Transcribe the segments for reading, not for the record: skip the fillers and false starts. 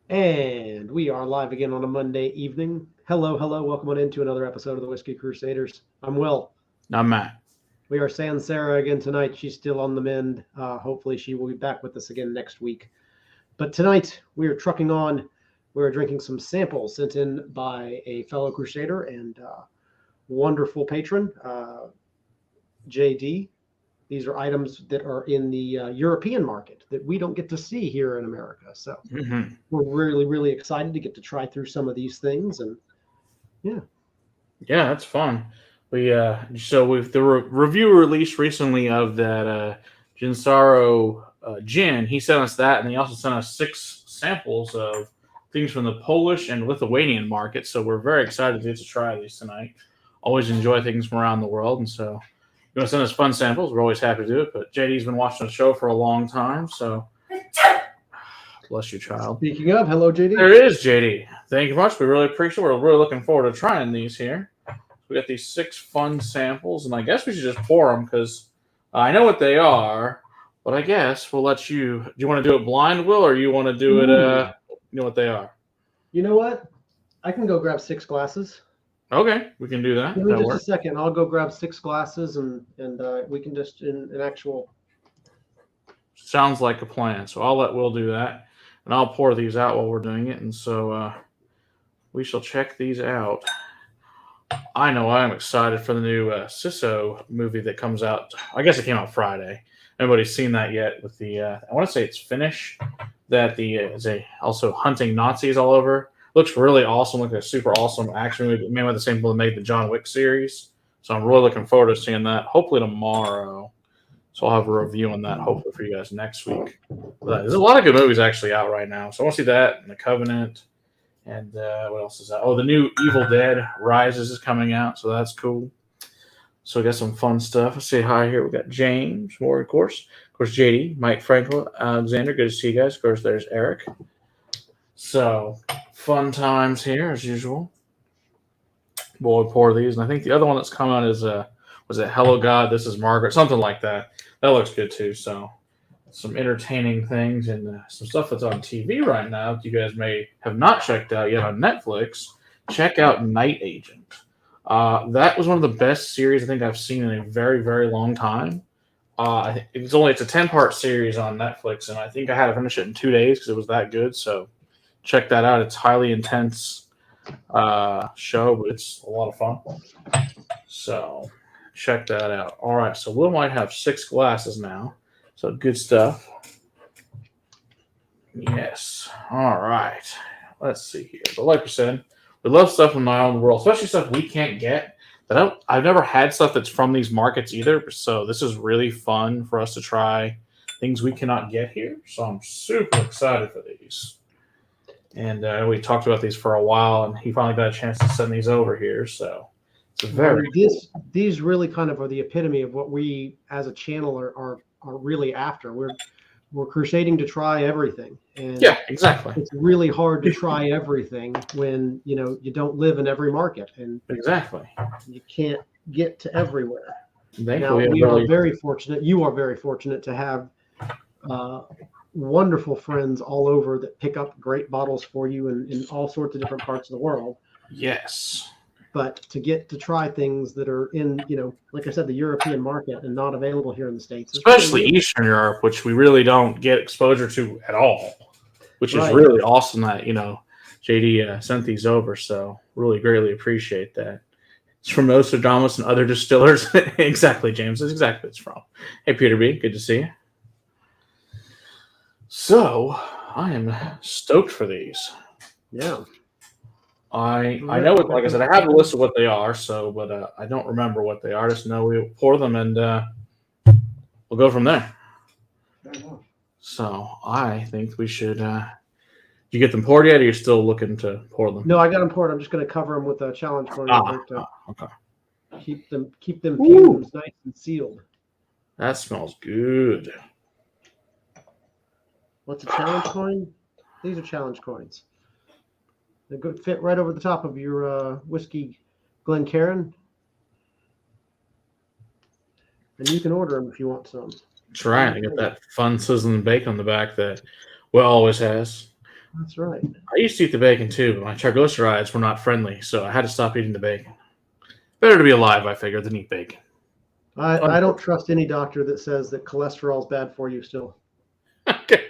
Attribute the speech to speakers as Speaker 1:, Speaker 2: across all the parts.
Speaker 1: And we are live again on a Monday evening. Hello, hello. Welcome on into another episode of the Whiskey Crusaders. I'm Will.
Speaker 2: I'm Matt.
Speaker 1: We are sans Sarah again tonight. She's still on the mend. Hopefully, she will be back with us again next week. But tonight, we are trucking on. We're drinking some samples sent in by a fellow Crusader and wonderful patron, JD. These are items that are in the European market that we don't get to see here in America. So we're really, really excited to get to try through some of these things. And yeah,
Speaker 2: that's fun. We've the review released recently of that Ginsaro gin. He sent us that, and he also sent us 6 samples of things from the Polish and Lithuanian market. So we're very excited to try these tonight. Always enjoy things from around the world, and so you want to send us fun samples, we're always happy to do it. But JD's been watching the show for a long time, so bless you, child.
Speaker 1: Speaking of, hello, JD.
Speaker 2: There is JD. Thank you much. We really appreciate it. We're really looking forward to trying these here. We got these 6 fun samples, and I guess we should just pour them because I know what they are, but I guess we'll let you. Do you want to do it blind, Will, or you want to do it? You know what they are?
Speaker 1: You know what? I can go grab 6 glasses.
Speaker 2: Okay, we can do that.
Speaker 1: Give me just a second. I'll go grab 6 glasses, and we can just in an actual.
Speaker 2: Sounds like a plan. So I'll let Will do that, and I'll pour these out while we're doing it, and so we shall check these out. I know I'm excited for the new Sisso movie that comes out. I guess it came out Friday. Nobody's seen that yet. With the I want to say it's Finnish. That is also hunting Nazis all over. Looks really awesome. Like a super awesome action movie made by the same people that made the John Wick series. So I'm really looking forward to seeing that. Hopefully tomorrow. So I'll have a review on that hopefully for you guys next week. But there's a lot of good movies actually out right now. So I want to see that and The Covenant. And what else is that? Oh, the new Evil Dead Rises is coming out, so that's cool. So we got some fun stuff. Let's say hi here. We got James Moore, of course. Of course, JD, Mike Frankel, Alexander. Good to see you guys. Of course, there's Eric. So fun times here as usual. We'll pour these, and I think the other one that's come out is was it Hello God? This is Margaret, something like that. That looks good too. So. Some entertaining things and some stuff that's on TV right now that you guys may have not checked out yet on Netflix. Check out Night Agent. That was one of the best series I think I've seen in a very, very long time. It's a 10-part series on Netflix, and I think I had to finish it in 2 days because it was that good. So check that out. It's highly intense show, but it's a lot of fun. So check that out. All right, so Will might have 6 glasses now. So good stuff. Yes. All right. Let's see here. But like we said, we love stuff from around the world, especially stuff we can't get. But I've never had stuff that's from these markets either. So this is really fun for us to try things we cannot get here. So I'm super excited for these. And we talked about these for a while, and he finally got a chance to send these over here. So it's very cool.
Speaker 1: These really kind of are the epitome of what we as a channel are really after. We're crusading to try everything, and
Speaker 2: yeah, exactly.
Speaker 1: It's really hard to try everything when you don't live in every market, and
Speaker 2: exactly
Speaker 1: you can't get to everywhere.
Speaker 2: Thankfully,
Speaker 1: now we are very fortunate. You are very fortunate to have wonderful friends all over that pick up great bottles for you in all sorts of different parts of the world.
Speaker 2: Yes.
Speaker 1: But to get to try things that are in, like I said, the European market and not available here in the States.
Speaker 2: Especially Eastern Europe, which we really don't get exposure to at all, which is really awesome that, JD sent these over. So really greatly appreciate that. It's from Nostradamus and other distillers. Exactly, James. That's exactly what it's from. Hey, Peter B. Good to see you. So I am stoked for these.
Speaker 1: Yeah.
Speaker 2: I know it, like I said, I have a list of what they are, but I don't remember what they are. Just know we'll pour them and we'll go from there. So I think we should. Did you get them poured yet, or are you still looking to pour them?
Speaker 1: No, I got them poured. I'm just going to cover them with a challenge corn.
Speaker 2: Okay.
Speaker 1: Keep them fumes nice and sealed.
Speaker 2: That smells good.
Speaker 1: What's a challenge coin? These are challenge coins. They go fit right over the top of your whiskey Glencairn. And you can order them if you want some.
Speaker 2: That's right. I get that fun sizzling bacon on the back that Will always has.
Speaker 1: That's right.
Speaker 2: I used to eat the bacon too, but my triglycerides were not friendly, so I had to stop eating the bacon. Better to be alive, I figured, than eat bacon.
Speaker 1: I don't trust any doctor that says that cholesterol is bad for you still.
Speaker 2: Okay.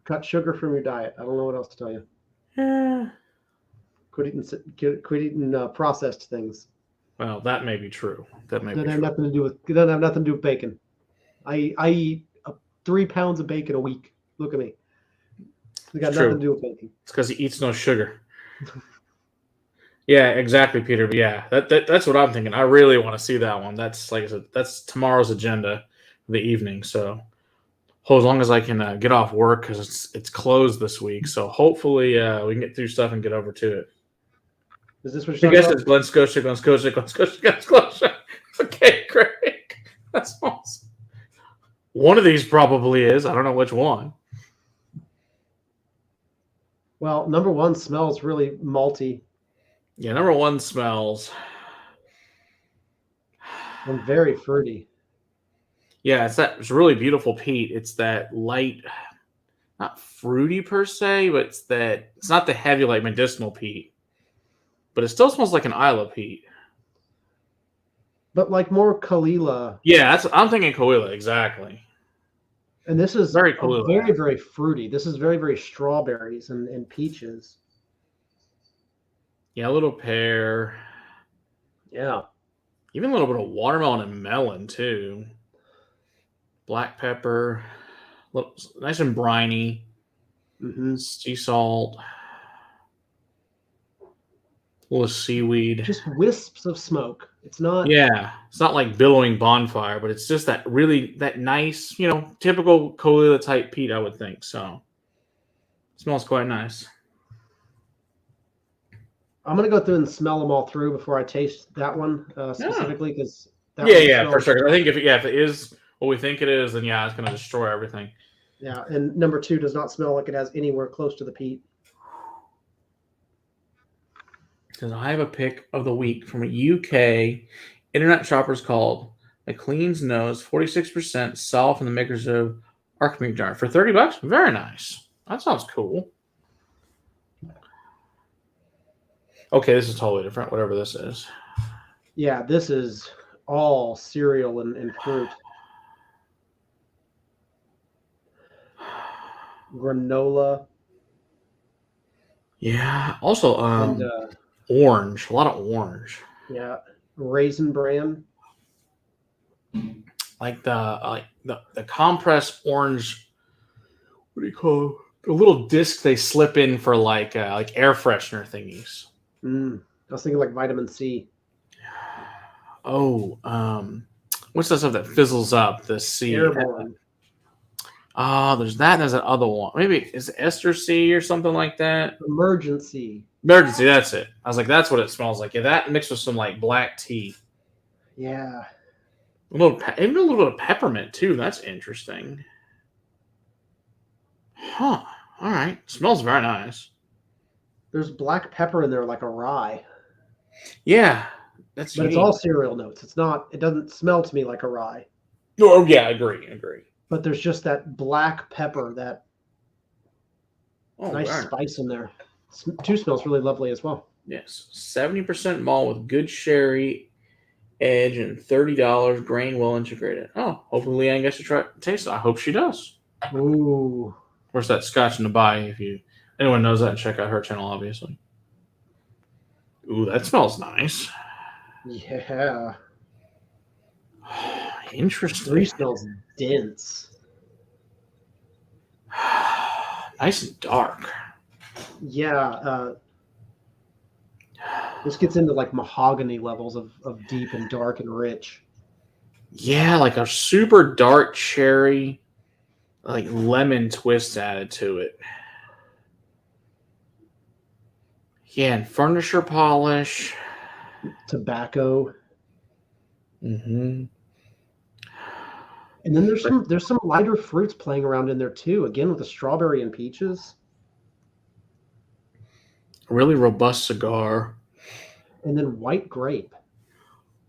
Speaker 1: Cut sugar from your diet. I don't know what else to tell you.
Speaker 2: Yeah.
Speaker 1: Quit eating processed things.
Speaker 2: Well, that may be true. That may
Speaker 1: Doesn't
Speaker 2: be
Speaker 1: have
Speaker 2: true.
Speaker 1: nothing to do with. Doesn't have nothing to do with bacon. I eat 3 pounds of bacon a week. Look at me. It got nothing to do with bacon.
Speaker 2: It's because he eats no sugar. Yeah, exactly, Peter. But yeah, that's what I'm thinking. I really want to see that one. That's like I said, that's tomorrow's agenda for the evening. So, as long as I can get off work because it's closed this week. So hopefully we can get through stuff and get over to it.
Speaker 1: Is this what
Speaker 2: I
Speaker 1: you're
Speaker 2: guess
Speaker 1: talking
Speaker 2: it's Glen Scotia, Glen Scotia, Glen Scotia, Glen Scotia. Okay, great. That's awesome. One of these probably is. I don't know which one.
Speaker 1: Well, number one smells really malty.
Speaker 2: Yeah, number one smells.
Speaker 1: And very fruity.
Speaker 2: Yeah, it's really beautiful peat. It's that light, not fruity per se, but it's not the heavy like medicinal peat. But it still smells like an Isla peat.
Speaker 1: But like more Caol Ila.
Speaker 2: Yeah, I'm thinking Caol Ila, exactly.
Speaker 1: And this is
Speaker 2: very Caol Ila.
Speaker 1: Very, very fruity. This is very, very strawberries and peaches.
Speaker 2: Yeah, a little pear.
Speaker 1: Yeah.
Speaker 2: Even a little bit of watermelon and melon, too. Black pepper. Nice and briny.
Speaker 1: Mm-hmm.
Speaker 2: Sea salt. A little seaweed.
Speaker 1: Just wisps of smoke. It's not.
Speaker 2: Yeah, it's not like billowing bonfire, but it's just that nice, typical Caol Ila type peat, I would think. So, it smells quite nice.
Speaker 1: I'm gonna go through and smell them all through before I taste that one specifically because.
Speaker 2: Yeah, for sure. I think if it is what we think it is, then yeah, it's gonna destroy everything.
Speaker 1: Yeah, and number 2 does not smell like it has anywhere close to the peat.
Speaker 2: Because I have a pick of the week from a UK internet shoppers called McLean's Nose, 46% salt from the makers of Archmead Jar for $30. Very nice. That sounds cool. Okay, this is totally different. Whatever this is.
Speaker 1: Yeah, this is all cereal and fruit. Granola.
Speaker 2: Yeah. Also, orange. A lot of orange.
Speaker 1: Yeah, Raisin Bran.
Speaker 2: Like the compressed orange. What do you call it? The little disc they slip in for like air freshener thingies.
Speaker 1: I was thinking like vitamin C.
Speaker 2: Oh, what's that stuff that fizzles up? The C.
Speaker 1: Airborne.
Speaker 2: There's that and there's that other one. Maybe is it Ester C or something like that?
Speaker 1: Emergency.
Speaker 2: Emergency, that's it. I was like, that's what it smells like. Yeah, that mixed with some like black tea.
Speaker 1: Yeah.
Speaker 2: Even a little bit of peppermint too. That's interesting. Huh. All right. Smells very nice.
Speaker 1: There's black pepper in there like a rye.
Speaker 2: Yeah.
Speaker 1: But it's all cereal notes. It doesn't smell to me like a rye.
Speaker 2: Oh, yeah, agree.
Speaker 1: But there's just that black pepper, that nice spice in there. Two smells really lovely as well.
Speaker 2: Yes. 70% malt with good sherry edge and $30 grain well integrated. Oh, hopefully Leanne gets to try taste it. I hope she does.
Speaker 1: Ooh.
Speaker 2: Where's that scotch in the buy? If anyone knows that, check out her channel, obviously. Ooh, that smells nice.
Speaker 1: Yeah.
Speaker 2: Interesting.
Speaker 1: 3 smells dense.
Speaker 2: Nice and dark.
Speaker 1: Yeah. This gets into like mahogany levels of deep and dark and rich.
Speaker 2: Yeah, like a super dark cherry, like lemon twist added to it. Yeah, and furniture polish.
Speaker 1: Tobacco.
Speaker 2: Mm-hmm.
Speaker 1: And then there's some lighter fruits playing around in there too. Again with the strawberry and peaches.
Speaker 2: A really robust cigar.
Speaker 1: And then white grape.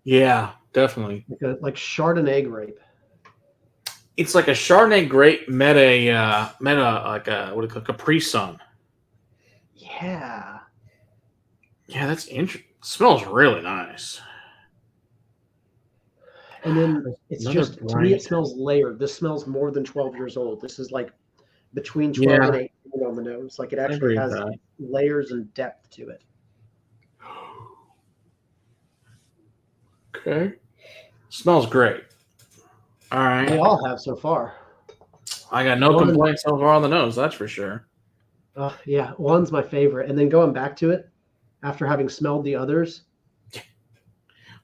Speaker 2: Yeah, definitely.
Speaker 1: Like Chardonnay grape.
Speaker 2: It's like a Chardonnay grape met a like a what do you call it, Capri Sun.
Speaker 1: Yeah.
Speaker 2: Yeah, that's interesting. Smells really nice.
Speaker 1: And then it's
Speaker 2: Another
Speaker 1: just, to me, it
Speaker 2: bright.
Speaker 1: smells layered. This smells more than 12 years old. This is like between 12
Speaker 2: Yeah,
Speaker 1: and 18 on the nose. Like it
Speaker 2: I
Speaker 1: actually
Speaker 2: agree with
Speaker 1: has
Speaker 2: that.
Speaker 1: layers and depth to it.
Speaker 2: Okay. Smells great. All right.
Speaker 1: They all have so far.
Speaker 2: I got no
Speaker 1: One,
Speaker 2: complaints so far on the nose, that's for sure.
Speaker 1: yeah, one's my favorite. And then going back to it, after having smelled the others.
Speaker 2: You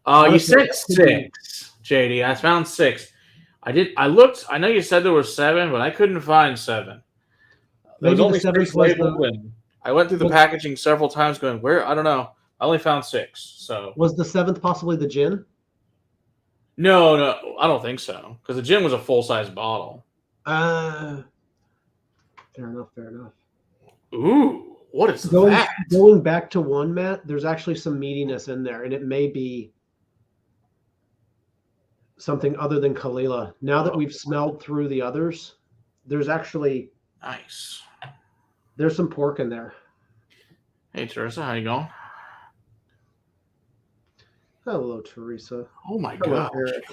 Speaker 1: Honestly,
Speaker 2: said 6, JD. I found 6. I looked. I know you said there was 7, but I couldn't find 7. There was
Speaker 1: maybe the
Speaker 2: only
Speaker 1: 7th
Speaker 2: 6
Speaker 1: was
Speaker 2: labeled, and I went through the packaging several times going, where? I don't know. I only found 6. So
Speaker 1: was the 7th possibly the gin?
Speaker 2: No, I don't think so. Because the gin was a full-size bottle.
Speaker 1: Fair enough.
Speaker 2: Ooh, what is
Speaker 1: Going
Speaker 2: that?
Speaker 1: going back to one, Matt, there's actually some meatiness in there, and it may be something other than Caol Ila. Now that we've smelled through the others, there's actually
Speaker 2: Nice.
Speaker 1: there's some pork in there.
Speaker 2: Hey, Teresa, how you going?
Speaker 1: Hello, Teresa.
Speaker 2: Oh my
Speaker 1: Hello,
Speaker 2: god.
Speaker 1: Eric.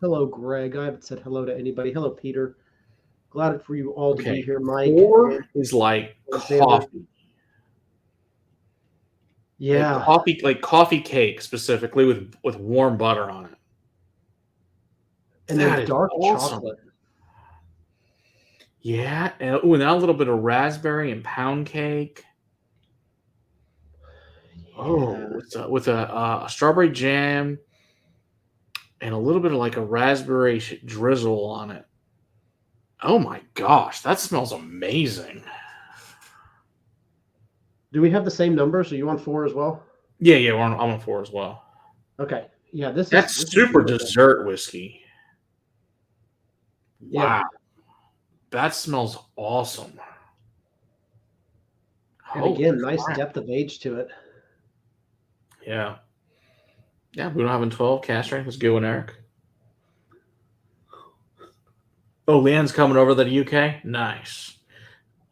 Speaker 1: Hello, Greg. I haven't said hello to anybody. Hello, Peter. Glad for you all to be here, Mike.
Speaker 2: 4 is like
Speaker 1: Alexander.
Speaker 2: coffee.
Speaker 1: Yeah.
Speaker 2: Like coffee cake specifically with warm butter on it.
Speaker 1: And
Speaker 2: That
Speaker 1: then
Speaker 2: is
Speaker 1: dark
Speaker 2: awesome.
Speaker 1: chocolate.
Speaker 2: Yeah, and now a little bit of raspberry and pound cake.
Speaker 1: Yeah.
Speaker 2: Oh, with a strawberry jam and a little bit of like a raspberry drizzle on it. Oh my gosh, that smells amazing.
Speaker 1: Do we have the same numbers? Are you on 4 as well?
Speaker 2: Yeah, I'm on 4 as well.
Speaker 1: Okay. Yeah, that's
Speaker 2: super dessert whiskey. Wow.
Speaker 1: Yeah.
Speaker 2: That smells awesome.
Speaker 1: And again, nice depth of age to it.
Speaker 2: Yeah. Yeah, we don't have 12 cash strength. Let's go, Eric. Oh, Leanne's coming over to the UK? Nice.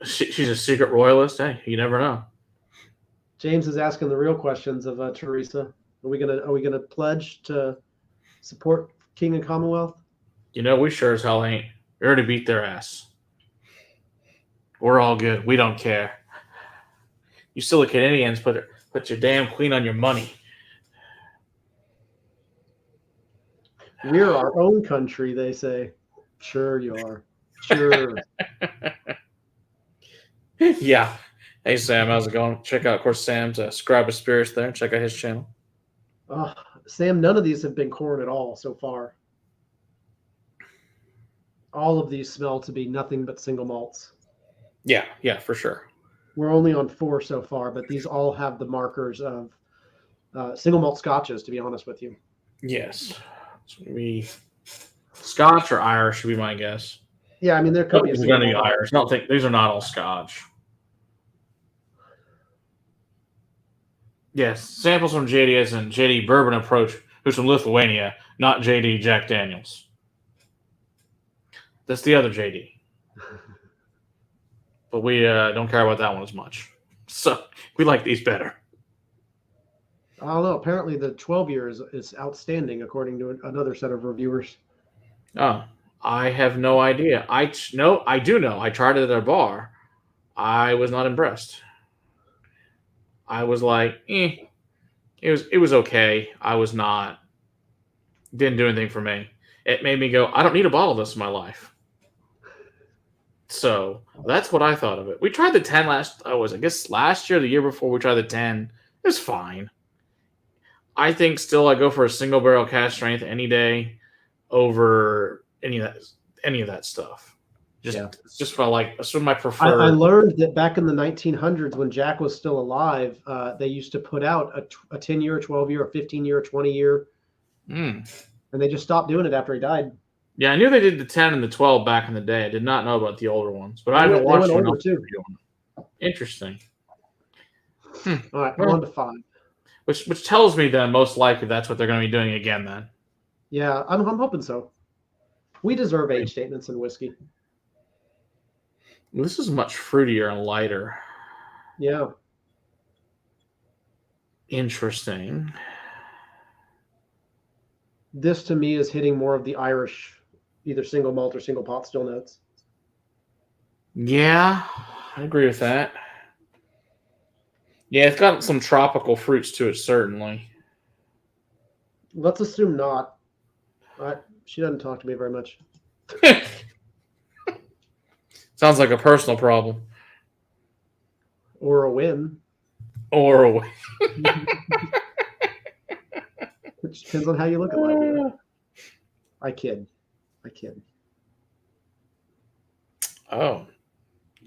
Speaker 2: She's a secret royalist. Hey, you never know.
Speaker 1: James is asking the real questions of Teresa. Are we gonna pledge to support King and Commonwealth?
Speaker 2: You know, we sure as hell ain't. We already beat their ass. We're all good. We don't care. You silly Canadians put your damn queen on your money.
Speaker 1: We're our own country, they say. Sure you are. Sure.
Speaker 2: Yeah. Hey, Sam, how's it going? Check out, of course, Sam's Scribe of Spirits there. Check out his channel.
Speaker 1: Sam, none of these have been corn at all so far. All of these smell to be nothing but single malts.
Speaker 2: Yeah, for sure.
Speaker 1: We're only on 4 so far, but these all have the markers of single malt scotches, to be honest with you.
Speaker 2: Yes. Scotch or Irish would be my guess.
Speaker 1: Yeah, I mean, there could be
Speaker 2: going to be Irish. I don't think these are not all Scotch. Yes, samples from JD as in JD Bourbon Approach, who's from Lithuania, not JD Jack Daniels. That's the other JD. But we don't care about that one as much. So we like these better.
Speaker 1: I don't know. Apparently, the 12 year is outstanding, according to another set of reviewers.
Speaker 2: Oh, I have no idea. I do know. I tried it at a bar. I was not impressed. I was like, It was okay. I was not. Didn't do anything for me. It made me go, I don't need a bottle of this in my life. So that's what I thought of it. We tried the 10 last year, the year before we tried the 10. It was fine. I think still I go for a single barrel cask strength any day over any of that stuff. Just felt like that's my preferred.
Speaker 1: I learned that back in the 1900s when Jack was still alive, they used to put out a 10-year, 12-year, a 15-year, 20-year. And they just stopped doing it after he died.
Speaker 2: Yeah, I knew they did the 10 and the 12 back in the day. I did not know about the older ones, but I haven't watched one else. Interesting.
Speaker 1: All right, we're on to 5.
Speaker 2: Which tells me then most likely that's what they're going to be doing again then.
Speaker 1: Yeah, I'm hoping so. We deserve age statements in whiskey.
Speaker 2: This is much fruitier and lighter.
Speaker 1: Yeah.
Speaker 2: Interesting.
Speaker 1: This to me is hitting more of the Irish, either single malt or single pot still notes.
Speaker 2: Yeah, I agree with that. Yeah, it's got some tropical fruits to it, certainly.
Speaker 1: Let's assume not. She doesn't talk to me very much.
Speaker 2: Sounds like a personal problem.
Speaker 1: Or a win.
Speaker 2: Or a win.
Speaker 1: It depends on how you look at life. You know? I kid.
Speaker 2: Oh,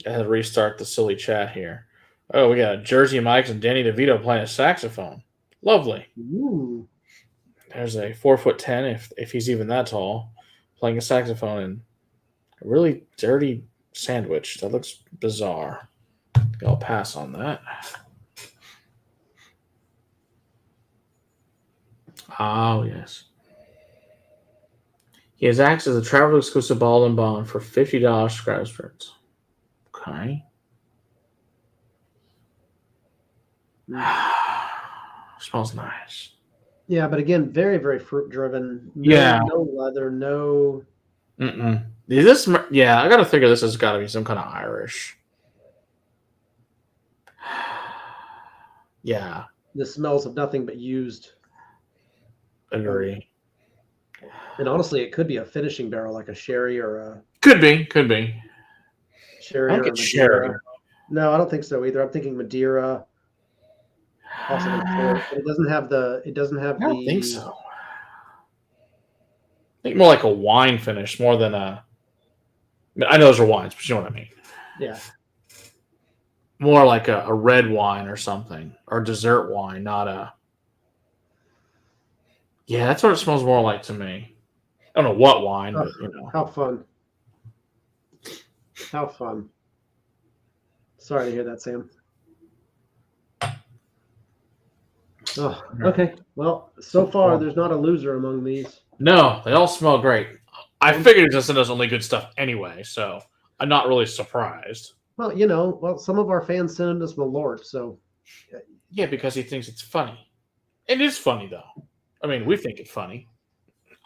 Speaker 2: I had to restart the silly chat here. Oh, we got Jersey Mike's and Danny DeVito playing a saxophone. Lovely.
Speaker 1: Ooh.
Speaker 2: There's a 4'10", if he's even that tall, playing a saxophone in a really dirty sandwich. That looks bizarre. I'll pass on that. Oh, yes. He has access to the travel exclusive ball and bond for $50 scratch cards. Okay. Smells nice.
Speaker 1: Yeah, but again, very, very fruit driven.
Speaker 2: Yeah.
Speaker 1: No leather, no.
Speaker 2: This, yeah, I got to figure this has got to be some kind of Irish. Yeah.
Speaker 1: The smells of nothing but used.
Speaker 2: Agree.
Speaker 1: And honestly, it could be a finishing barrel, like a sherry or a.
Speaker 2: Could be.
Speaker 1: Sherry
Speaker 2: I
Speaker 1: or a
Speaker 2: get sherry.
Speaker 1: No, I don't think so either. I'm thinking Madeira. Possibly port, but it doesn't have the.
Speaker 2: I don't think so. I think more like a wine finish, more than a. I mean, I know those are wines, but you know what I mean.
Speaker 1: Yeah.
Speaker 2: More like a red wine or something, or dessert wine, not a. Yeah, that's what it smells more like to me. I don't know what wine, but you know.
Speaker 1: How fun. How fun. Sorry to hear that, Sam. Oh, okay. Well, so far there's not a loser among these.
Speaker 2: No, they all smell great. I figured it just sent us only good stuff anyway, so I'm not really surprised.
Speaker 1: Well, some of our fans sent us Malort, so.
Speaker 2: Yeah, because he thinks it's funny. It is funny, though. I mean, we think it's funny.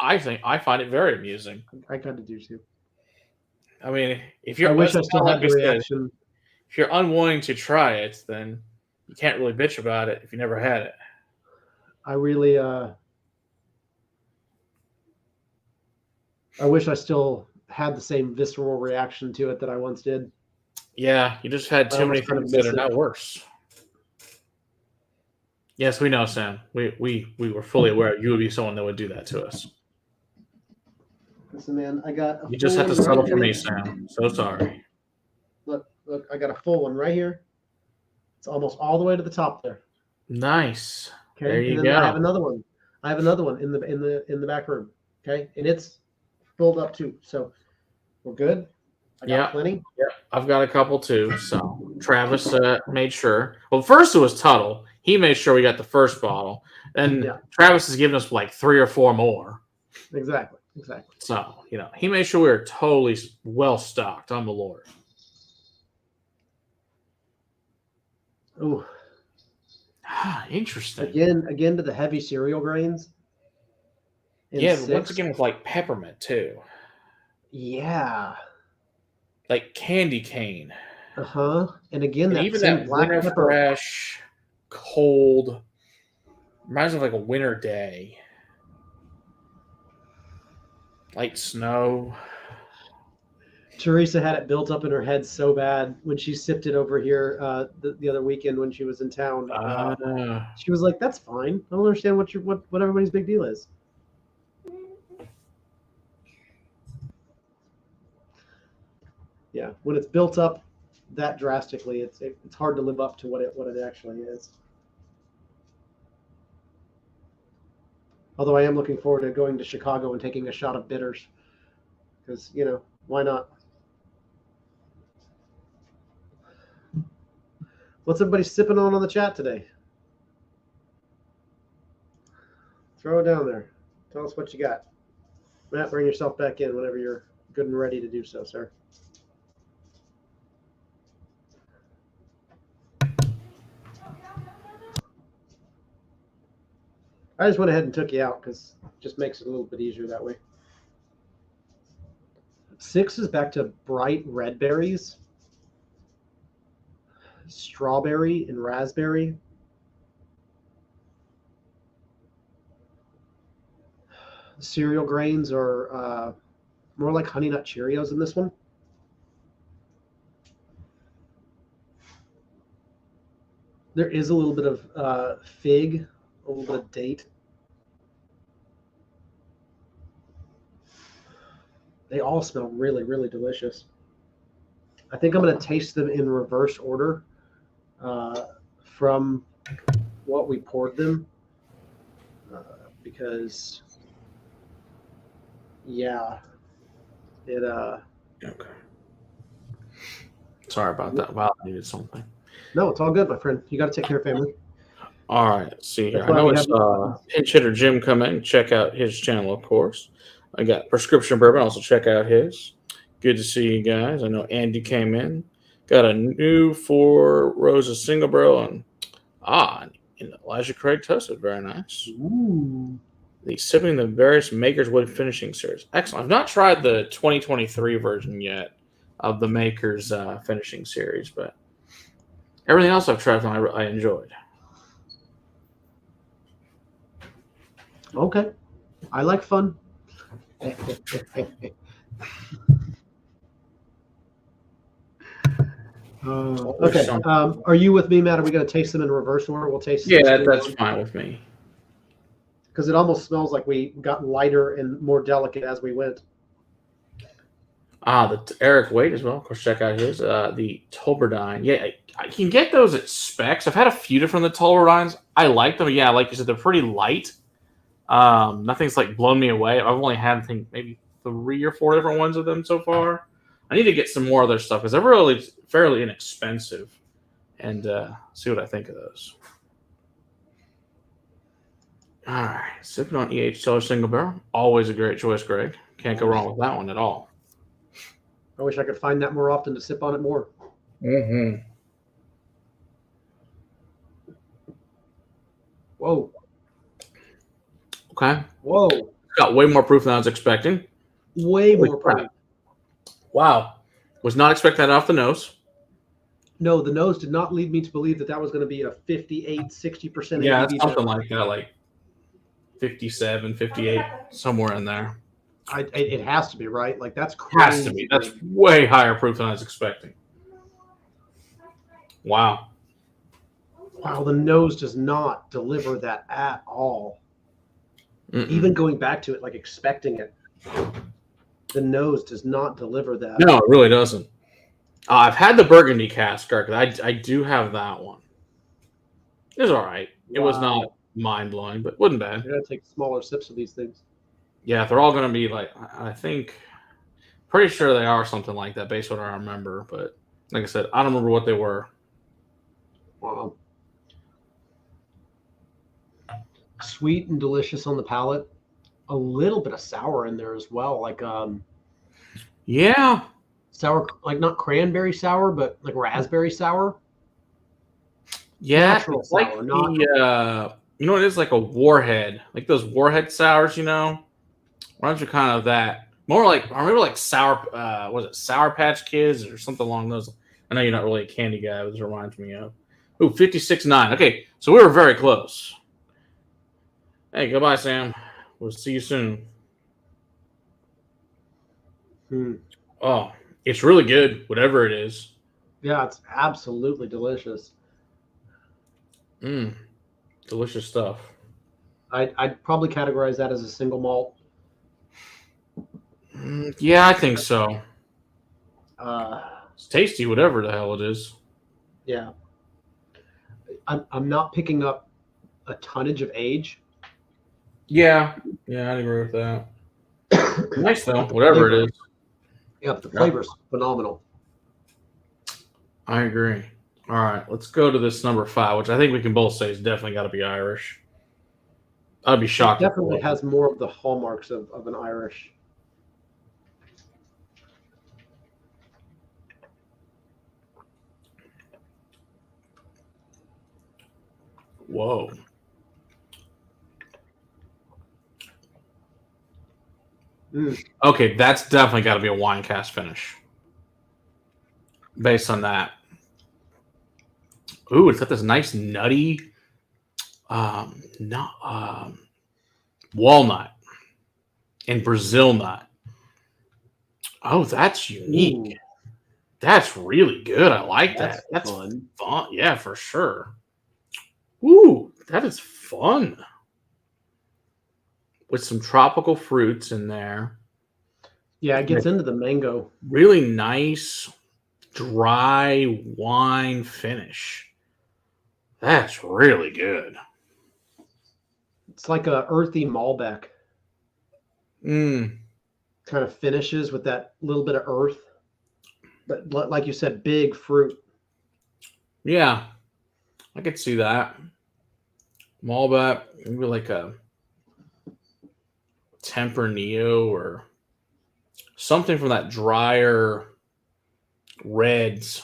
Speaker 2: I find it very amusing.
Speaker 1: I kind of do too.
Speaker 2: I mean, if you're,
Speaker 1: I wish I still had the reaction.
Speaker 2: If you're unwilling to try it, then you can't really bitch about it if you never had it.
Speaker 1: I really, I wish I still had the same visceral reaction to it that I once did.
Speaker 2: Yeah, you just had too many things that are now worse. Yes, we know, Sam. We were fully aware you would be someone that would do that to us.
Speaker 1: Listen, man, I got.
Speaker 2: You just have to settle for me, Sam. So sorry.
Speaker 1: Look! I got a full one right here. It's almost all the way to the top there.
Speaker 2: Nice.
Speaker 1: Okay,
Speaker 2: there you
Speaker 1: and then
Speaker 2: go.
Speaker 1: I have another one in the back room. Okay, and it's filled up too. So we're good. I got plenty.
Speaker 2: Yeah, I've got a couple too. So Travis made sure. Well, first it was Tuttle. He made sure we got the first bottle. And Travis has given us like 3 or 4 more.
Speaker 1: Exactly.
Speaker 2: So, he made sure we were totally well stocked on the Lord.
Speaker 1: Ooh.
Speaker 2: Interesting.
Speaker 1: Again to the heavy cereal grains.
Speaker 2: Yeah, but once again with like peppermint too.
Speaker 1: Yeah.
Speaker 2: Like candy cane.
Speaker 1: And again,
Speaker 2: even that winter fresh, cold, reminds me of like a winter day. Light snow.
Speaker 1: Teresa had it built up in her head so bad when she sipped it over here the other weekend when she was in town. She was like, "That's fine. I don't understand what everybody's big deal is." Yeah, when it's built up that drastically, it's hard to live up to what it actually is. Although I am looking forward to going to Chicago and taking a shot of bitters, because why not? What's everybody sipping on the chat today? Throw it down there. Tell us what you got. Matt, bring yourself back in whenever you're good and ready to do so, sir. I just went ahead and took you out because it just makes it a little bit easier that way. 6 is back to bright red berries, strawberry and raspberry. The cereal grains are more like Honey Nut Cheerios in this one. There is a little bit of fig, a little bit of date. They all smell really, really delicious. I think I'm going to taste them in reverse order from what we poured them because, yeah, it.
Speaker 2: Okay. Sorry about that. Wow, I needed something.
Speaker 1: No, it's all good, my friend. You got to take care of family.
Speaker 2: All right, let's see here. I know it's Pinch Hitter Jim come in. Check out his channel, of course. I got Prescription Bourbon. Also check out his. Good to see you guys. I know Andy came in. Got a new 4 Roses single barrel and Elijah Craig toasted. Very nice.
Speaker 1: Ooh.
Speaker 2: The sipping the various Maker's Wood finishing series. Excellent. I've not tried the 2023 version yet of the Maker's finishing series, but everything else I've tried I enjoyed.
Speaker 1: Okay. I like fun. Okay. Are you with me, Matt? Are we going to taste them in reverse order? We'll taste.
Speaker 2: Yeah, that's fine with me.
Speaker 1: Because it almost smells like we got lighter and more delicate as we went.
Speaker 2: The Eric Wade as well. Of course, check out his. The Tolberdine. Yeah, I can get those at Specs. I've had a few different of the Tolberdines. I like them. Yeah, like you said, they're pretty light. Nothing's like blown me away. I've only had, I think, maybe 3 or 4 different ones of them so far. I need to get some more of their stuff because they're really fairly inexpensive, and see what I think of those. All right, sipping on E.H. Teller Single Barrel. Always a great choice, Greg. Can't go wrong with that one at all.
Speaker 1: I wish I could find that more often to sip on it more.
Speaker 2: Mm-hmm.
Speaker 1: Whoa.
Speaker 2: Okay.
Speaker 1: Whoa.
Speaker 2: Got way more proof than I was expecting.
Speaker 1: Way more proof.
Speaker 2: Wow. Was not expecting that off the nose.
Speaker 1: No, the nose did not lead me to believe that that was going to be a 58, 60%.
Speaker 2: Yeah,
Speaker 1: ABV.
Speaker 2: it's something like that, like 57, 58, somewhere in there.
Speaker 1: It has to be, right? Like, that's crazy.
Speaker 2: Has to be. That's way higher proof than I was expecting. Wow.
Speaker 1: Wow, the nose does not deliver that at all. Even going back to it, like expecting it, the nose does not deliver that.
Speaker 2: No, it really doesn't. I've had the Burgundy cask. I do have that one. It was all right. It was not mind-blowing, but wasn't bad.
Speaker 1: You're going to take smaller sips of these things.
Speaker 2: Yeah, they're all going to be like, I think, pretty sure they are something like that based on what I remember. But like I said, I don't remember what they were.
Speaker 1: Wow. Sweet and delicious on the palate. A little bit of sour in there as well. Like,
Speaker 2: yeah.
Speaker 1: Sour, like not cranberry sour, but like raspberry sour.
Speaker 2: Yeah.
Speaker 1: Natural
Speaker 2: It's like
Speaker 1: sour, not...
Speaker 2: you know, it is like a warhead. Like those warhead sours, you know? Reminds me kind of that. More like, I remember like sour, was it Sour Patch Kids or something along those? I know you're not really a candy guy, but this reminds me of. Ooh, 56.9. Okay, so we were very close. Hey, goodbye, Sam. We'll see you soon. Oh, it's really good, whatever it is.
Speaker 1: Yeah, it's absolutely delicious.
Speaker 2: Delicious stuff.
Speaker 1: I'd probably categorize that as a single malt.
Speaker 2: Yeah, I think so. It's tasty, whatever the hell it is.
Speaker 1: Yeah. I'm not picking up a tonnage of age.
Speaker 2: Yeah, I'd agree with that. Nice though, whatever it is.
Speaker 1: Yeah, but the flavor's phenomenal.
Speaker 2: I agree. All right, let's go to this number 5, which I think we can both say is definitely got to be Irish. I'd be shocked.
Speaker 1: It definitely has more of the hallmarks of an Irish.
Speaker 2: Whoa. Okay, that's definitely got to be a wine cast finish. Based on that. Ooh, it's got this nice nutty walnut and Brazil nut. Oh, that's unique. Ooh. That's really good. I like that. That's fun. Yeah, for sure. Ooh, that is fun. With some tropical fruits in there.
Speaker 1: Yeah, it gets into the mango.
Speaker 2: Really nice, dry wine finish. That's really good.
Speaker 1: It's like a earthy Malbec. Kind of finishes with that little bit of earth. But like you said, big fruit.
Speaker 2: Yeah, I could see that. Malbec, maybe like a Tempranillo or something from that drier reds.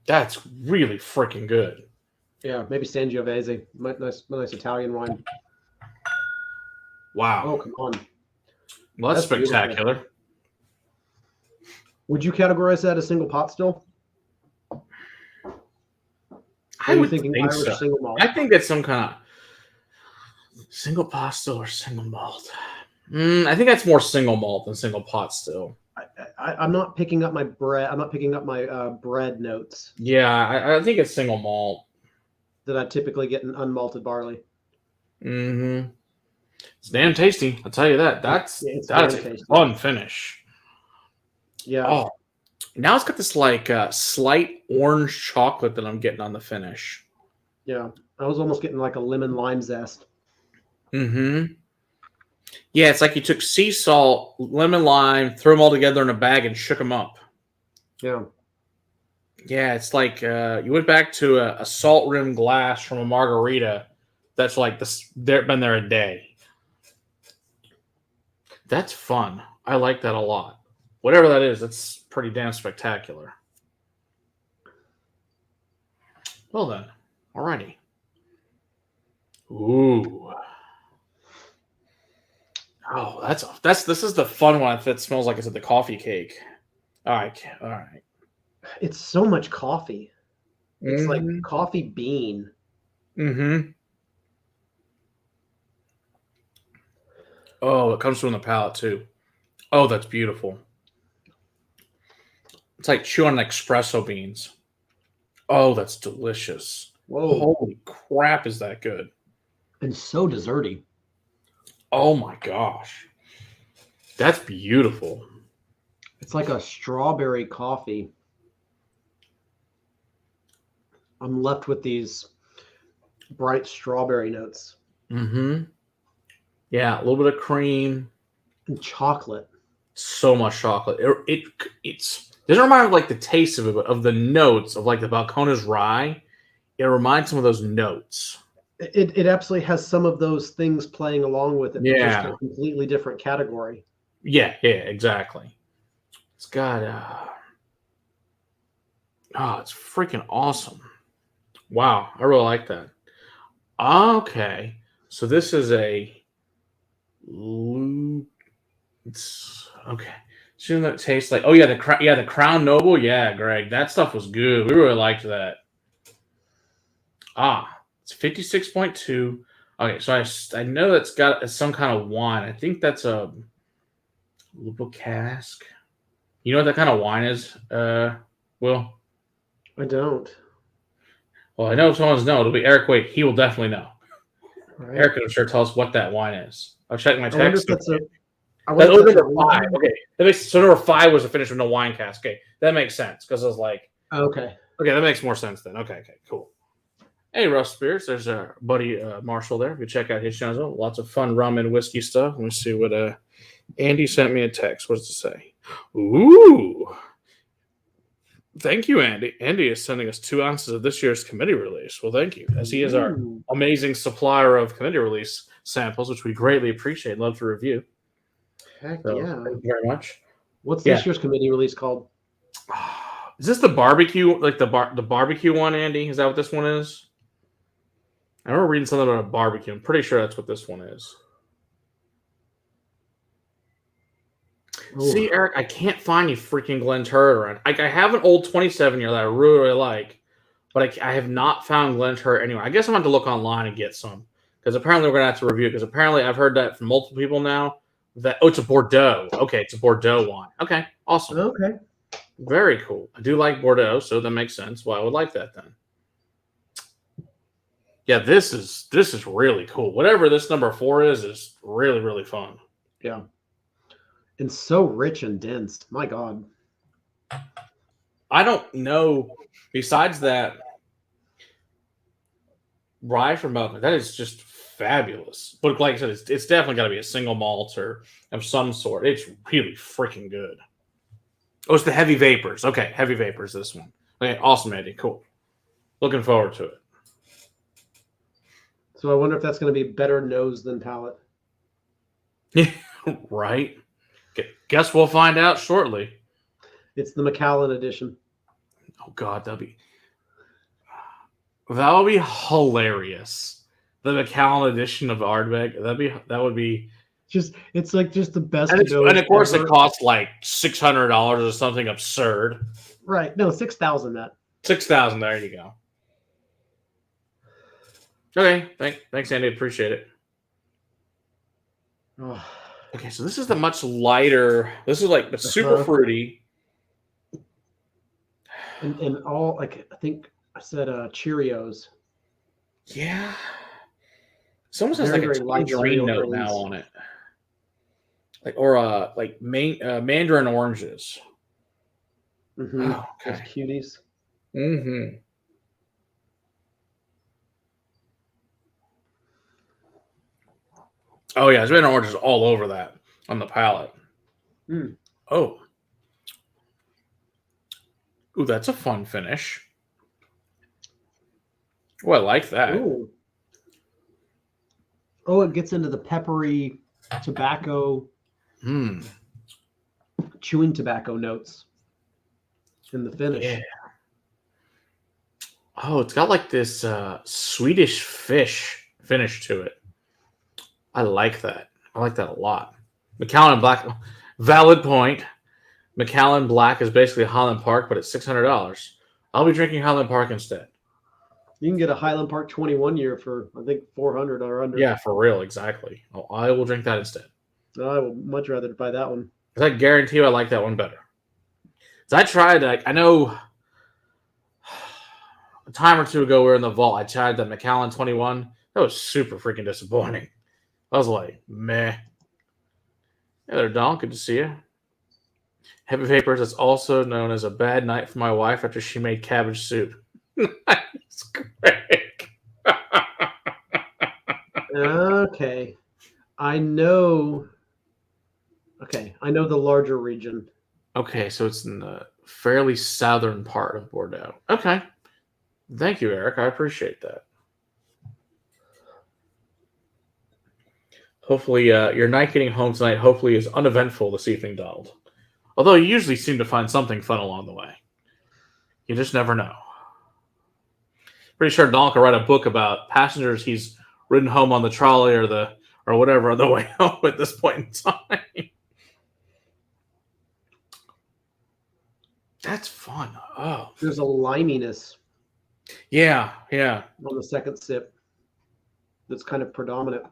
Speaker 2: That's really freaking good.
Speaker 1: Yeah, maybe Sangiovese. Nice Italian wine.
Speaker 2: Wow.
Speaker 1: Oh, come on.
Speaker 2: Well, that's spectacular.
Speaker 1: Beautiful. Would you categorize that as single pot still?
Speaker 2: I would think Irish so. Single malt? I think it's some kind of single pot still or single malt. I think that's more single malt than single pot still.
Speaker 1: I'm not picking up my bread. I'm not picking up my bread notes.
Speaker 2: Yeah, I think it's single malt.
Speaker 1: That I typically get in unmalted barley.
Speaker 2: It's damn tasty. I'll tell you that. That's a fun finish.
Speaker 1: Yeah.
Speaker 2: Oh, now it's got this like slight orange chocolate that I'm getting on the finish.
Speaker 1: Yeah, I was almost getting like a lemon lime zest.
Speaker 2: Yeah, it's like you took sea salt, lemon lime, threw them all together in a bag, and shook them up.
Speaker 1: Yeah.
Speaker 2: Yeah, it's like you went back to a salt rimmed glass from a margarita that's like been there a day. That's fun. I like that a lot. Whatever that is, it's pretty damn spectacular. Well then, alrighty. Ooh. Oh, this is the fun one that smells like it's at the coffee cake. All right.
Speaker 1: It's so much coffee. It's like coffee bean.
Speaker 2: Oh, it comes through in the palate too. Oh, that's beautiful. It's like chewing on espresso beans. Oh, that's delicious.
Speaker 1: Whoa.
Speaker 2: Holy crap, is that good.
Speaker 1: And so desserty.
Speaker 2: Oh my gosh. That's beautiful.
Speaker 1: It's like a strawberry coffee. I'm left with these bright strawberry notes.
Speaker 2: Yeah, a little bit of cream.
Speaker 1: And chocolate.
Speaker 2: So much chocolate. It's doesn't remind me of like the taste of it, but of the notes of like the Balcones rye. It reminds me of those notes.
Speaker 1: It absolutely has some of those things playing along with it.
Speaker 2: Yeah.
Speaker 1: Just a completely different category.
Speaker 2: Yeah, exactly. It's got it's freaking awesome. Wow, I really like that. Okay. So this is it's okay. Shouldn't that taste like? Oh yeah, the Crown Noble. Yeah, Greg, that stuff was good. We really liked that. It's 56.2. Okay, so I know that's got some kind of wine. I think that's a Loupliac Cask. You know what that kind of wine is, Will?
Speaker 1: I don't.
Speaker 2: Well, I know if someone's know, it'll be Eric Wade. He will definitely know.
Speaker 1: Right.
Speaker 2: Eric can sure tell us what that wine is. I'll check my text.
Speaker 1: That's
Speaker 2: number 5. Okay, so number 5 was a finish with no wine cask. Okay, that makes sense because I was like,
Speaker 1: okay,
Speaker 2: that makes more sense then. Okay, cool. Hey, Rough Spirits, there's our buddy Marshall there. You check out his channel. Lots of fun rum and whiskey stuff. Let me see what Andy sent me a text. What does it say? Ooh. Thank you, Andy. Andy is sending us 2 ounces of this year's committee release. Well, thank you, as he is our amazing supplier of committee release samples, which we greatly appreciate. Love to review.
Speaker 1: Heck yeah.
Speaker 2: Thank you very much.
Speaker 1: What's this year's committee release called?
Speaker 2: Is this the barbecue, like the barbecue one, Andy? Is that what this one is? I remember reading something about a barbecue. I'm pretty sure that's what this one is.
Speaker 1: Ooh.
Speaker 2: See, Eric, I can't find you freaking Glen Turret around. I have an old 27-year that I really, really like, but I have not found Glen Turret anywhere. I guess I'm going to look online and get some, because apparently we're going to have to review it, because apparently I've heard that from multiple people now that, it's a Bordeaux. Okay, it's a Bordeaux wine. Okay, awesome.
Speaker 1: Okay.
Speaker 2: Very cool. I do like Bordeaux, so that makes sense why I would like that then. Yeah, this is really cool. Whatever this number 4 is really, really fun.
Speaker 1: Yeah. And so rich and dense. My God.
Speaker 2: I don't know. Besides that, rye from Belgium, that is just fabulous. But like I said, it's definitely got to be a single malt or of some sort. It's really freaking good. Oh, it's the Heavy Vapors. Okay, Heavy Vapors, this one. Okay, awesome, Andy. Cool. Looking forward to it.
Speaker 1: So I wonder if that's going to be better nose than palate.
Speaker 2: Yeah, right. Guess we'll find out shortly.
Speaker 1: It's the Macallan edition.
Speaker 2: Oh God, that would be hilarious. The Macallan edition of Ardbeg. That would be
Speaker 1: just the best.
Speaker 2: And of course, it costs like $600 or something absurd.
Speaker 1: Right? No, 6,000. That
Speaker 2: 6,000. There you go. Okay, thanks, Andy. Appreciate it.
Speaker 1: Oh.
Speaker 2: Okay, so this is the much lighter. This is like super fruity.
Speaker 1: And all, like, I think I said Cheerios.
Speaker 2: Yeah. It's almost has like a tangerine note now on it. Like mandarin oranges.
Speaker 1: Mm-hmm.
Speaker 2: Oh, okay.
Speaker 1: Those cuties.
Speaker 2: Mm-hmm. Oh yeah, there's been oranges all over that on the palate.
Speaker 1: Mm.
Speaker 2: Oh. Ooh, that's a fun finish. Oh, I like that.
Speaker 1: Ooh. Oh, it gets into the peppery tobacco, chewing tobacco notes in the finish.
Speaker 2: Yeah. Oh, it's got like this Swedish fish finish to it. I like that. I like that a lot. Macallan Black, valid point. Macallan Black is basically Highland Park, but it's $600. I'll be drinking Highland Park instead.
Speaker 1: You can get a Highland Park 21 year for, I think, $400 or under.
Speaker 2: Yeah, for real, exactly. Oh, I will drink that instead.
Speaker 1: I will much rather buy that one.
Speaker 2: Because I guarantee you I like that one better. So I tried, I know a time or two ago we were in the vault. I tried that Macallan 21. That was super freaking disappointing. I was like, meh. Hey there, Don. Good to see you. Heavy Vapors is also known as a bad night for my wife after she made cabbage soup. Nice, Greg.
Speaker 1: Okay. I know the larger region.
Speaker 2: Okay, so it's in the fairly southern part of Bordeaux. Okay. Thank you, Eric. I appreciate that. Hopefully, your night getting home tonight hopefully is uneventful this evening, Donald. Although you usually seem to find something fun along the way. You just never know. Pretty sure Donald could write a book about passengers he's ridden home on the trolley or whatever on the way home at this point in time. That's fun. Oh,
Speaker 1: there's a liminess.
Speaker 2: Yeah.
Speaker 1: On the second sip, that's kind of predominant.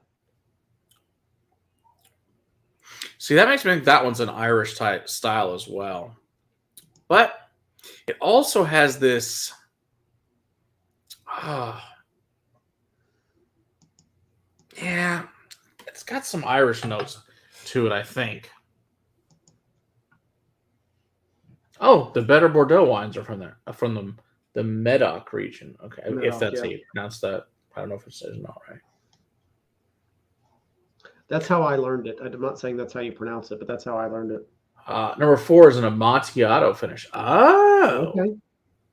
Speaker 2: See, that makes me think that one's an Irish type style as well. But it also has this. Yeah, it's got some Irish notes to it, I think. Oh, the better Bordeaux wines are from there, from the Medoc region. Okay, if that's how you pronounce that. I don't know if it says not right.
Speaker 1: That's how I learned it. I'm not saying that's how you pronounce it, but that's how I learned it.
Speaker 2: Number 4 is an Amontillado finish. Oh, okay.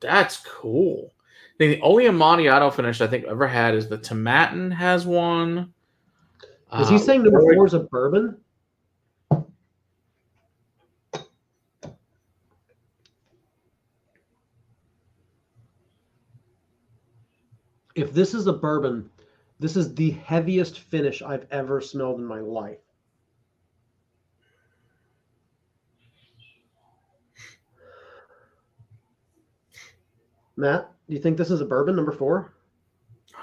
Speaker 2: That's cool. I think the only Amontillado finish I think I've ever had is the Tomatin has one.
Speaker 1: Is he saying number 4 is a bourbon? If this is a bourbon, this is the heaviest finish I've ever smelled in my life. Matt, do you think this is a bourbon, number 4?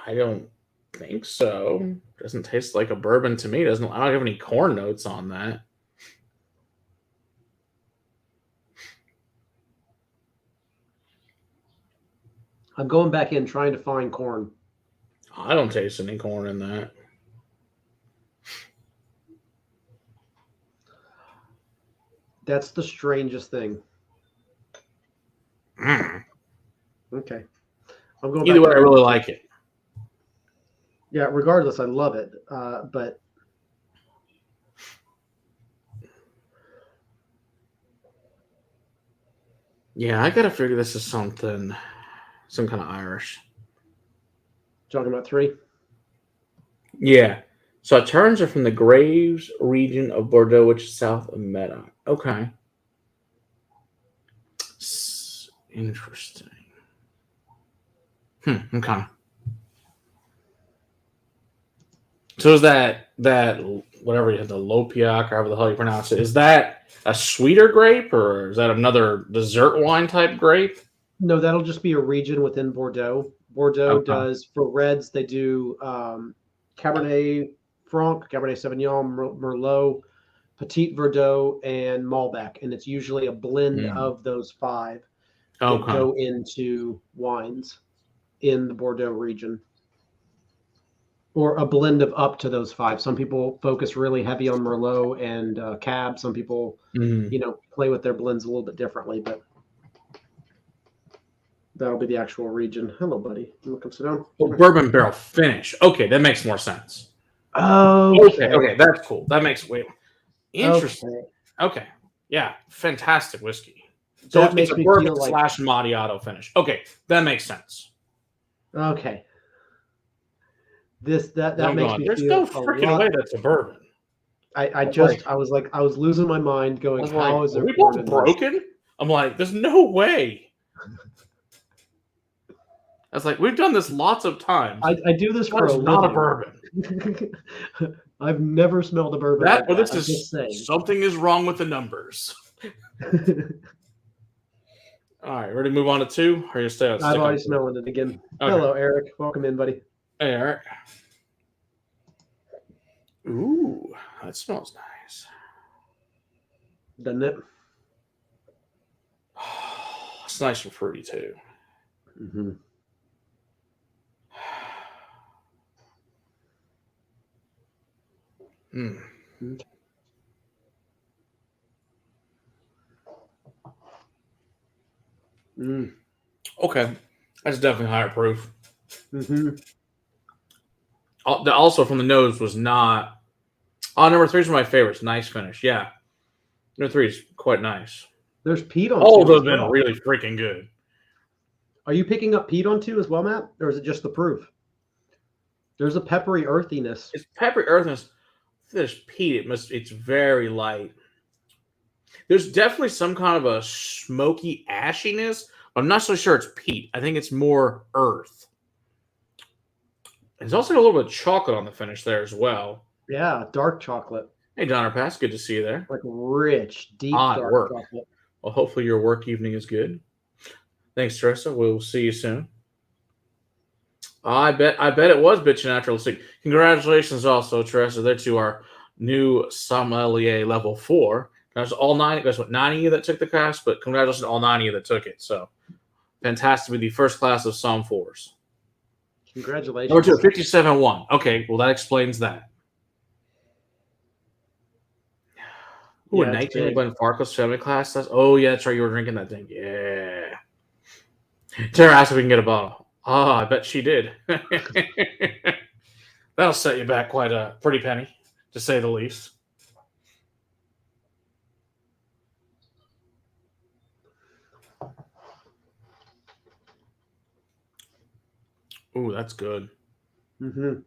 Speaker 2: I don't think so. Doesn't taste like a bourbon to me. I don't have any corn notes on that.
Speaker 1: I'm going back in trying to find corn.
Speaker 2: I don't taste any corn in that.
Speaker 1: That's the strangest thing.
Speaker 2: Mm.
Speaker 1: Okay. I'm going
Speaker 2: Either
Speaker 1: back
Speaker 2: way, I really like it.
Speaker 1: Yeah, regardless, I love it. But
Speaker 2: yeah, I gotta figure this is some kind of Irish.
Speaker 1: talking about 3?
Speaker 2: Yeah. So terns are from the Graves region of Bordeaux, which is south of Medoc. Okay. Interesting. Okay. So is that whatever you have, the Loupliac, or however the hell you pronounce it, is that a sweeter grape, or is that another dessert wine type grape?
Speaker 1: No, that'll just be a region within Bordeaux. Bordeaux
Speaker 2: Okay.
Speaker 1: does, for reds, they do Cabernet Franc, Cabernet Sauvignon, Merlot, Petit Verdot, and Malbec. And it's usually a blend of those 5 that go into wines in the Bordeaux region. Or a blend of up to those 5. Some people focus really heavy on Merlot and Cab. Some people, play with their blends a little bit differently, but that'll be the actual region. Hello, buddy. You want to come sit down?
Speaker 2: Oh, bourbon barrel finish. Okay, that makes more sense. Okay, that's cool. That makes interesting. Okay. Yeah, fantastic whiskey. So
Speaker 1: that
Speaker 2: it's a bourbon / Macchiato finish. Okay, that makes sense.
Speaker 1: Okay. That makes me
Speaker 2: There's
Speaker 1: feel
Speaker 2: no freaking way that's a bourbon.
Speaker 1: I was losing my mind going, how is it?
Speaker 2: Are we both broken? I'm like, there's no way. I was like, we've done this lots of times.
Speaker 1: I do this for a living.
Speaker 2: Not a bourbon.
Speaker 1: I've never smelled a bourbon.
Speaker 2: This is something is wrong with the numbers. All right, ready to move on to 2? Or you stay on?
Speaker 1: I'm already smelling it again. Okay. Hello, Eric. Welcome in, buddy.
Speaker 2: Hey, Eric. Ooh, that smells nice.
Speaker 1: Doesn't it?
Speaker 2: It's nice and fruity too.
Speaker 1: Mm-hmm.
Speaker 2: Okay, that's definitely higher proof.
Speaker 1: Mm-hmm.
Speaker 2: Also, from the nose was not. Number 3 is one of my favorites. Nice finish. Yeah, number 3 is quite nice.
Speaker 1: There's peat on.
Speaker 2: All of those have been really freaking good.
Speaker 1: Are you picking up peat on 2 as well, Matt, or is it just the proof? There's a peppery earthiness.
Speaker 2: It's peppery earthiness. There's peat. It's very light. There's definitely some kind of a smoky ashiness. I'm not so sure it's peat. I think it's more earth. There's also a little bit of chocolate on the finish there as well.
Speaker 1: Yeah, dark chocolate.
Speaker 2: Hey, Donner Pass, good to see you there.
Speaker 1: Like rich, deep dark chocolate.
Speaker 2: Well, hopefully your work evening is good. Thanks, Teresa. We'll see you soon. I bet it was Bitch Natural. Congratulations also, Teresa. They're to our new sommelier level 4. There's all 9. There's 9 of you that took the class, but congratulations to all 9 of you that took it. So fantastic with the first class of Somm 4s.
Speaker 1: Congratulations.
Speaker 2: Number 2, 57-1. Okay, well that explains that. Ooh, a 19 Glen Farclas family class. Yeah, that's right. You were drinking that thing. Yeah. Tara asked if we can get a bottle. Oh, I bet she did. That'll set you back quite a pretty penny, to say the least. Ooh, that's good.
Speaker 1: Mm-hmm.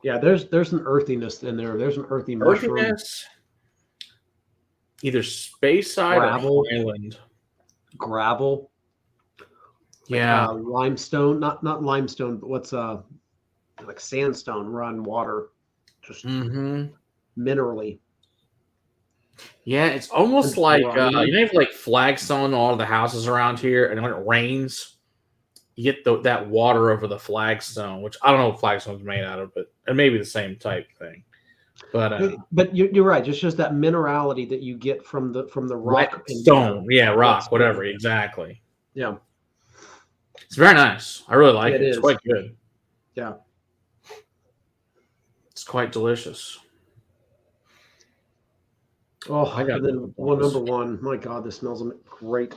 Speaker 1: Yeah, there's an earthiness in there. There's an earthy mushroom. Either Speyside or Highland. Gravel.
Speaker 2: Yeah.
Speaker 1: Limestone, not limestone, but what's like sandstone run water, just minerally.
Speaker 2: Yeah, it's almost
Speaker 1: And
Speaker 2: like
Speaker 1: briny.
Speaker 2: you know, like flagstone, all the houses around here, and when it rains, you get that water over the flagstone, which I don't know what flagstone's made out of, but it may be the same type thing.
Speaker 1: But you're right. Just that minerality that you get from the rock and
Speaker 2: stone, rock,
Speaker 1: stone.
Speaker 2: whatever, exactly.
Speaker 1: Yeah,
Speaker 2: it's very nice. I really like it. It's
Speaker 1: is
Speaker 2: quite good.
Speaker 1: Yeah,
Speaker 2: it's quite delicious.
Speaker 1: Oh, I got number one. My God, this smells great.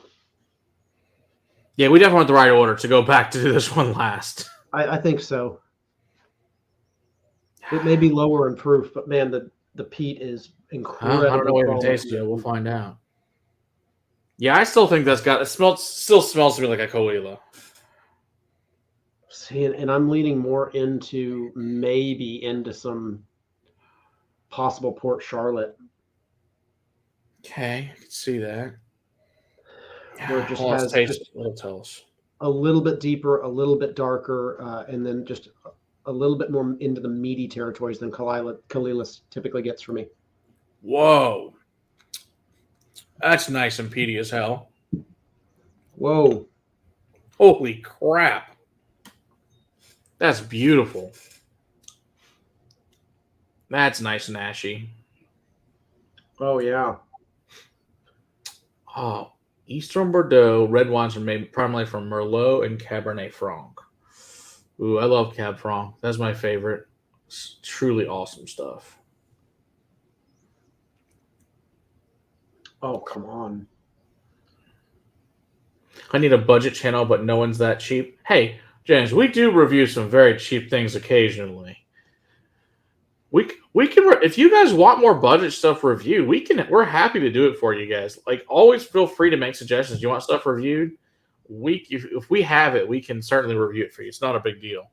Speaker 2: Yeah, we definitely want the right order to go back to do this one last.
Speaker 1: I think so. It may be lower in proof, but man, the peat is incredible.
Speaker 2: I don't know what it tastes yet. We'll find out. Yeah, I still think that's got. Still smells to me like a Caol Ila.
Speaker 1: See, and I'm leaning more into some possible Port Charlotte.
Speaker 2: Okay, I can see that.
Speaker 1: Where it just has
Speaker 2: tell us.
Speaker 1: A little bit deeper, a little bit darker, and then just a little bit more into the meaty territories than Caol Ila typically gets for me.
Speaker 2: Whoa. That's nice and peaty as hell.
Speaker 1: Whoa.
Speaker 2: Holy crap. That's beautiful. That's nice and ashy.
Speaker 1: Oh, yeah.
Speaker 2: Oh, Eastern Bordeaux red wines are made primarily from Merlot and Cabernet Franc. Ooh, I love Cab Franc. That's my favorite. It's truly awesome stuff.
Speaker 1: Oh, come on.
Speaker 2: I need a budget channel, but no one's that cheap. Hey, James, we do review some very cheap things occasionally. We can if you guys want more budget stuff reviewed, we're happy to do it for you guys. Like, always feel free to make suggestions. You want stuff reviewed? If we have it, we can certainly review it for you. It's not a big deal.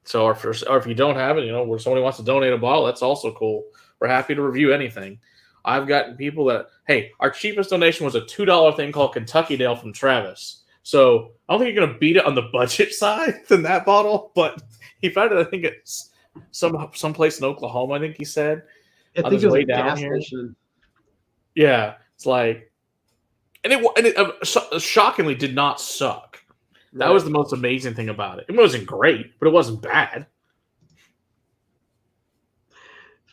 Speaker 2: So, or if you don't have it, where somebody wants to donate a bottle, that's also cool. We're happy to review anything. I've gotten people that, hey, our cheapest donation was a $2 thing called Kentucky Dale from Travis. So I don't think you're going to beat it on the budget side than that bottle, but he found it, I think it's someplace in Oklahoma, I think he said.
Speaker 1: I think it was way down here.
Speaker 2: Yeah, it's like, and it shockingly did not suck. That was the most amazing thing about it. It wasn't great, but it wasn't bad.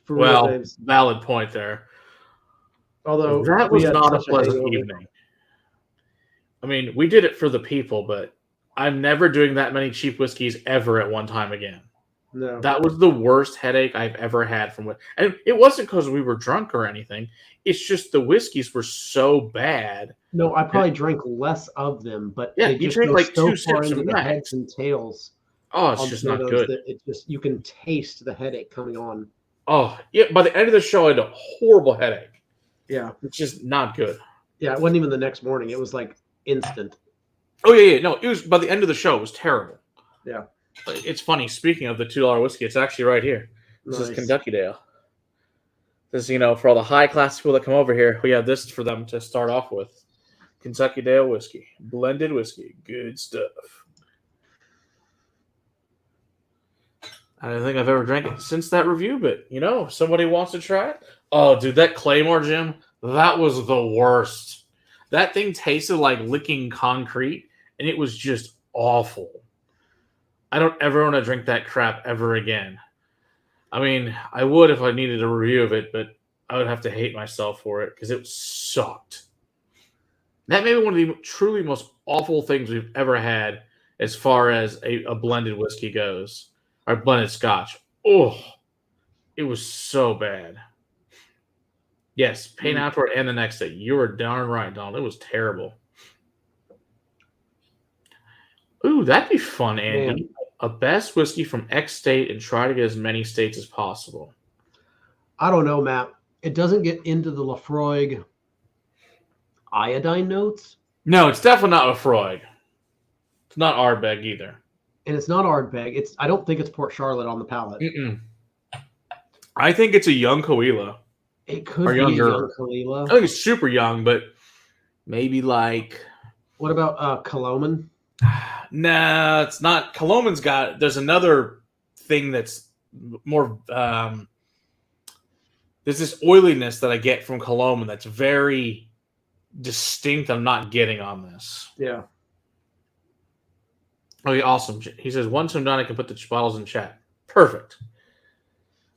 Speaker 2: Valid point there.
Speaker 1: Although
Speaker 2: that was not a pleasant evening. I mean, we did it for the people, but I'm never doing that many cheap whiskeys ever at one time again.
Speaker 1: No.
Speaker 2: That was the worst headache I've ever had from it. And it wasn't because we were drunk or anything. It's just the whiskeys were so bad.
Speaker 1: No, I probably drank less of them, but
Speaker 2: yeah, you drink like
Speaker 1: so
Speaker 2: 2 sips
Speaker 1: into
Speaker 2: of
Speaker 1: the heads and tails.
Speaker 2: Oh, it's just not good.
Speaker 1: You can taste the headache coming on.
Speaker 2: Oh, yeah. By the end of the show, I had a horrible headache.
Speaker 1: Yeah.
Speaker 2: It's just not good.
Speaker 1: Yeah, it wasn't even the next morning. It was like instant.
Speaker 2: Oh, yeah. No, it was by the end of the show, it was terrible.
Speaker 1: Yeah.
Speaker 2: It's funny. Speaking of the $2 whiskey, it's actually right here. This is Kentucky Dale. This is, for all the high-class people that come over here, we have this for them to start off with. Kentucky Dale whiskey. Blended whiskey. Good stuff. I don't think I've ever drank it since that review, but, if somebody wants to try it. Oh, dude, that Claymore, Jim, that was the worst. That thing tasted like licking concrete, and it was just awful. I don't ever want to drink that crap ever again. I mean, I would if I needed a review of it, but I would have to hate myself for it because it sucked. That may be one of the truly most awful things we've ever had as far as a blended whiskey goes. Or blended scotch. Oh, it was so bad. Yes, pain afterward and the next day. You were darn right, Donald. It was terrible. Ooh, that'd be fun, Andy. Man. A best whiskey from X state and try to get as many states as possible.
Speaker 1: I don't know, Matt. It doesn't get into the Lafroig iodine notes.
Speaker 2: No, it's definitely not Lafroig. It's not Ardbeg either.
Speaker 1: And it's not Ardbeg. I don't think it's Port Charlotte on the palate.
Speaker 2: I think it's a young Caol Ila.
Speaker 1: It could be younger. A young Caol Ila.
Speaker 2: I think it's super young, but maybe like.
Speaker 1: What about Coloman?
Speaker 2: No, it's not. Coloman's got. There's another thing that's more. There's this oiliness that I get from Coloman that's very distinct. I'm not getting on this.
Speaker 1: Yeah.
Speaker 2: Okay, awesome. He says, once I'm done, I can put the bottles in chat. Perfect.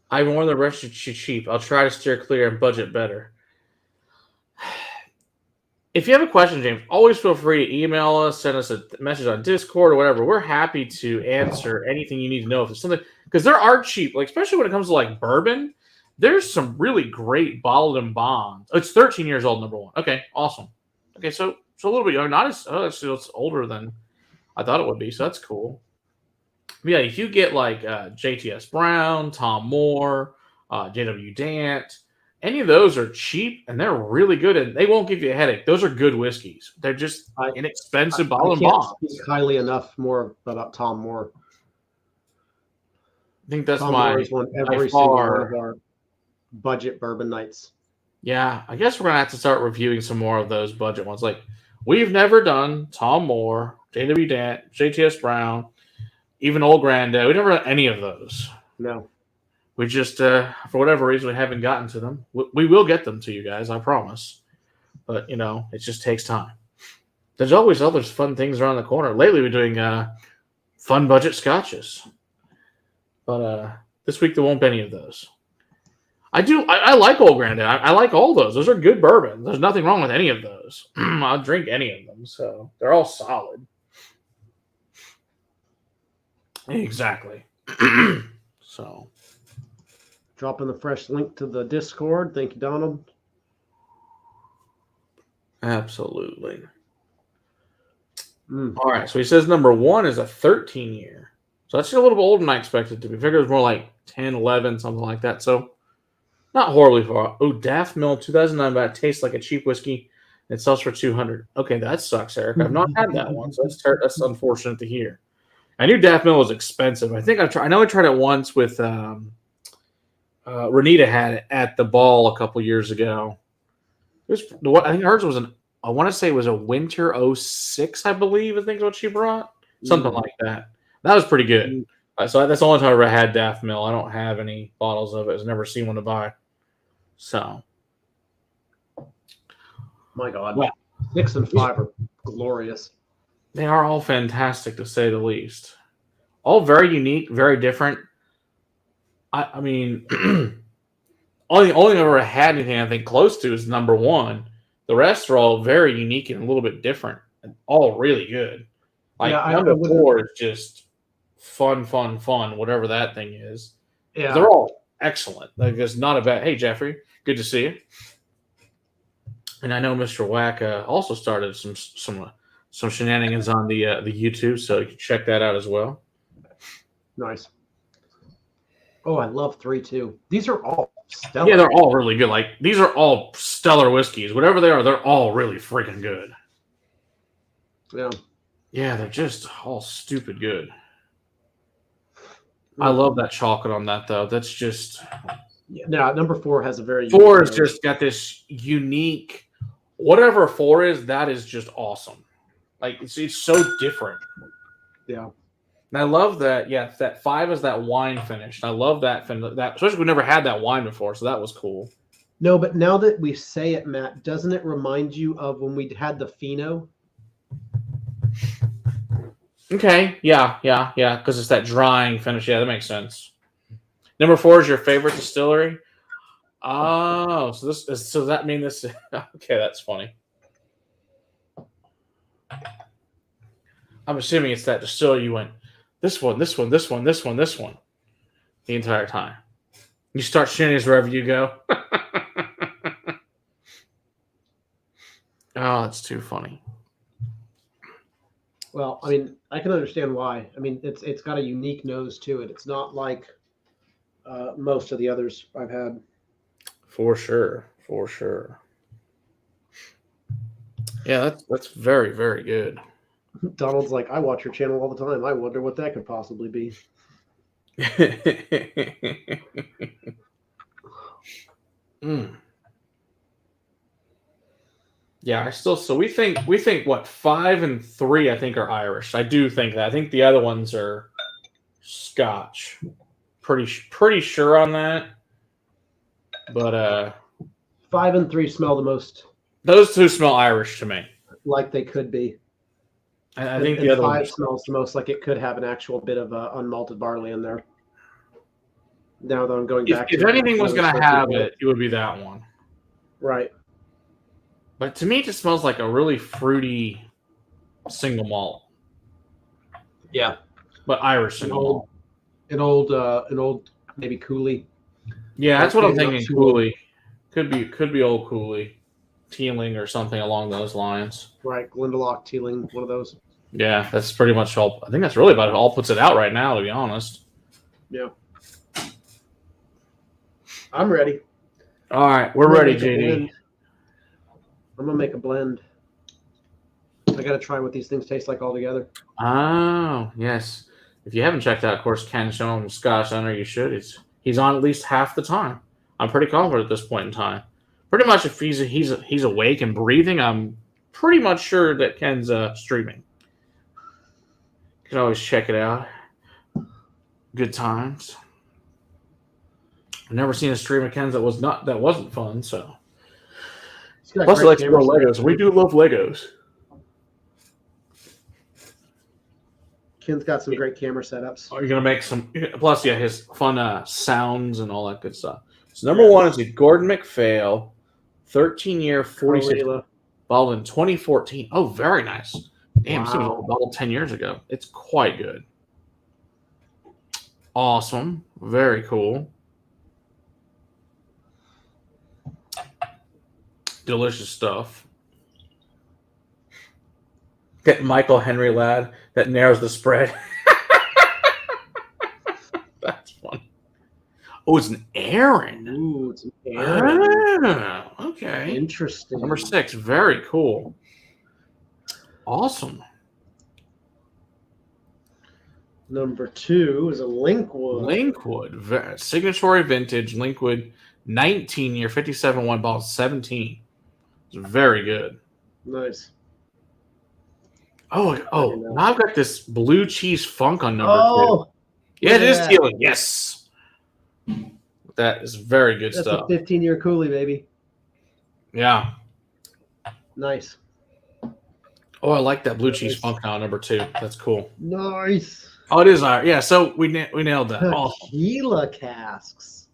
Speaker 2: I warn the rest are cheap. I'll try to steer clear and budget better. If you have a question, James, always feel free to email us, send us a message on Discord or whatever. We're happy to answer anything you need to know. If it's something, because there are cheap, like especially when it comes to like bourbon, there's some really great bottled and bonds. Oh, it's 13 years old, number one. Okay, awesome. Okay, so a little bit younger, not as it's older than I thought it would be, so that's cool. But yeah, if you get like JTS Brown, Tom Moore, JW Dant, any of those are cheap and they're really good and they won't give you a headache. Those are good whiskeys. They're just inexpensive bottle and bond.
Speaker 1: I can't speak highly enough more about Tom Moore.
Speaker 2: I think that's
Speaker 1: Tom Moore has won every single one of our budget bourbon nights.
Speaker 2: Yeah, I guess we're gonna have to start reviewing some more of those budget ones. Like we've never done Tom Moore, JW Dant, JTS Brown, even Old Grandad. We never done any of those.
Speaker 1: No.
Speaker 2: We just, for whatever reason, we haven't gotten to them. We will get them to you guys, I promise. But, it just takes time. There's always other fun things around the corner. Lately, we're doing fun budget scotches. But this week, there won't be any of those. I like Old Grandad. I like all those. Those are good bourbon. There's nothing wrong with any of those. I'll drink any of them. So they're all solid. Exactly. So...
Speaker 1: Dropping the fresh link to the Discord. Thank you, Donald.
Speaker 2: Absolutely. All right. So he says number one is a 13-year. So that's a little bit older than I expected to be. I figured it was more like 10, 11, something like that. So not horribly far. Oh, Daft Mill 2009, but it tastes like a cheap whiskey. It sells for $200. Okay, that sucks, Eric. I've not had that one. So that's unfortunate to hear. I knew Daft Mill was expensive. I think I know I tried it once with... Renita had it at the ball a couple years ago. I think hers was I want to say it was a winter 06, I believe. I think is what she brought. Something like that. That was pretty good. So that's the only time I ever had Daft Mill. I don't have any bottles of it. I've never seen one to buy. So.
Speaker 1: My God. Well, 6 and 5 are glorious.
Speaker 2: They are all fantastic, to say the least. All very unique, very different. I mean, only I've ever had anything I think close to is number one. The rest are all very unique and a little bit different, and all really good. Like number 4 is just fun, whatever that thing is. Yeah, they're all excellent. Like it's not a bad. Hey, Jeffrey, good to see you. And I know Mr. Wack also started some shenanigans on the YouTube, so you can check that out as well.
Speaker 1: Nice. Oh, I love 3-2. These are all stellar.
Speaker 2: Yeah, they're all really good. Like these are all stellar whiskeys. Whatever they are, they're all really freaking good.
Speaker 1: Yeah.
Speaker 2: Yeah, they're just all stupid good. I love that chocolate on that though. That's just
Speaker 1: number 4 has a very
Speaker 2: 4 has just got this unique whatever 4 is, that is just awesome. Like it's so different.
Speaker 1: Yeah.
Speaker 2: And I love that. Yeah, that 5 is that wine finish. I love that finish. That especially we never had that wine before, so that was cool.
Speaker 1: No, but now that we say it, Matt, doesn't it remind you of when we had the Fino?
Speaker 2: Okay, yeah, because it's that drying finish. Yeah, that makes sense. Number 4 is your favorite distillery. Oh, so that means this. Okay, that's funny. I'm assuming it's that distillery you went. This one. The entire time. You start shenanigans wherever you go. Oh, it's too funny.
Speaker 1: Well, I mean, I can understand why. I mean, it's got a unique nose to it. It's not like most of the others I've had.
Speaker 2: For sure. Yeah, that's very, very good.
Speaker 1: Donald's like, I watch your channel all the time. I wonder what that could possibly be.
Speaker 2: Yeah, so we think what 5 and 3 I think are Irish. I do think that. I think the other ones are Scotch. Pretty sure on that. But
Speaker 1: 5 and 3 smell the most
Speaker 2: those two smell Irish to me.
Speaker 1: like they could be.
Speaker 2: I think
Speaker 1: and
Speaker 2: the other
Speaker 1: 5
Speaker 2: one
Speaker 1: smells the most like it could have an actual bit of unmalted barley in there. Now that I'm going back
Speaker 2: if
Speaker 1: to
Speaker 2: anything was going to have it, it would be that one.
Speaker 1: Right.
Speaker 2: But to me, it just smells like a really fruity single malt.
Speaker 1: Yeah.
Speaker 2: But Irish single malt.
Speaker 1: An old maybe Cooley.
Speaker 2: Yeah, that's what I'm thinking. Cooley. Could be old Cooley. Teeling or something along those lines.
Speaker 1: Right. Glendalough, Teeling, one of those.
Speaker 2: Yeah, that's pretty much all. I think that's really about it. All puts it out right now, to be honest.
Speaker 1: Yeah. I'm ready.
Speaker 2: All right, we're ready, JD.
Speaker 1: I'm going to make a blend. I got to try what these things taste like all together.
Speaker 2: Oh, yes. If you haven't checked out, of course, Ken Schoen, Scotch Center, you should. He's on at least half the time. I'm pretty confident at this point in time. Pretty much if he's awake and breathing, I'm pretty much sure that Ken's streaming. You can always check it out. Good times. I've never seen a stream of Ken's that wasn't fun, so. Plus, he likes to grow Legos. We do love Legos.
Speaker 1: Ken's got some great camera setups.
Speaker 2: You're going to make some. Plus, yeah, his fun sounds and all that good stuff. So, number one is the Gordan Macphail 13-year 46 bottled in 2014. Oh, very nice. Damn, wow. Bottled 10 years ago. It's quite good. Awesome. Very cool. Delicious stuff. Get Michael Henry lad. That narrows the spread. That's fun. Oh, it's an Arran.
Speaker 1: Ooh, it's an Arran.
Speaker 2: Ah, okay.
Speaker 1: Interesting.
Speaker 2: Number 6. Very cool. Awesome.
Speaker 1: Number 2 is a Linkwood.
Speaker 2: Linkwood. Signatory Vintage Linkwood. 19-year, 57-1 bottle, 17. It's very good.
Speaker 1: Nice.
Speaker 2: Oh! Now I've got this blue cheese funk on number 2. Yeah, it is Teeling. Yes. That is very good stuff.
Speaker 1: That's a 15-year Cooley, baby.
Speaker 2: Yeah.
Speaker 1: Nice.
Speaker 2: Oh, I like that blue cheese funk now on number 2. That's cool.
Speaker 1: Nice.
Speaker 2: Oh, it is our. Yeah, so we nailed that.
Speaker 1: Tequila casks.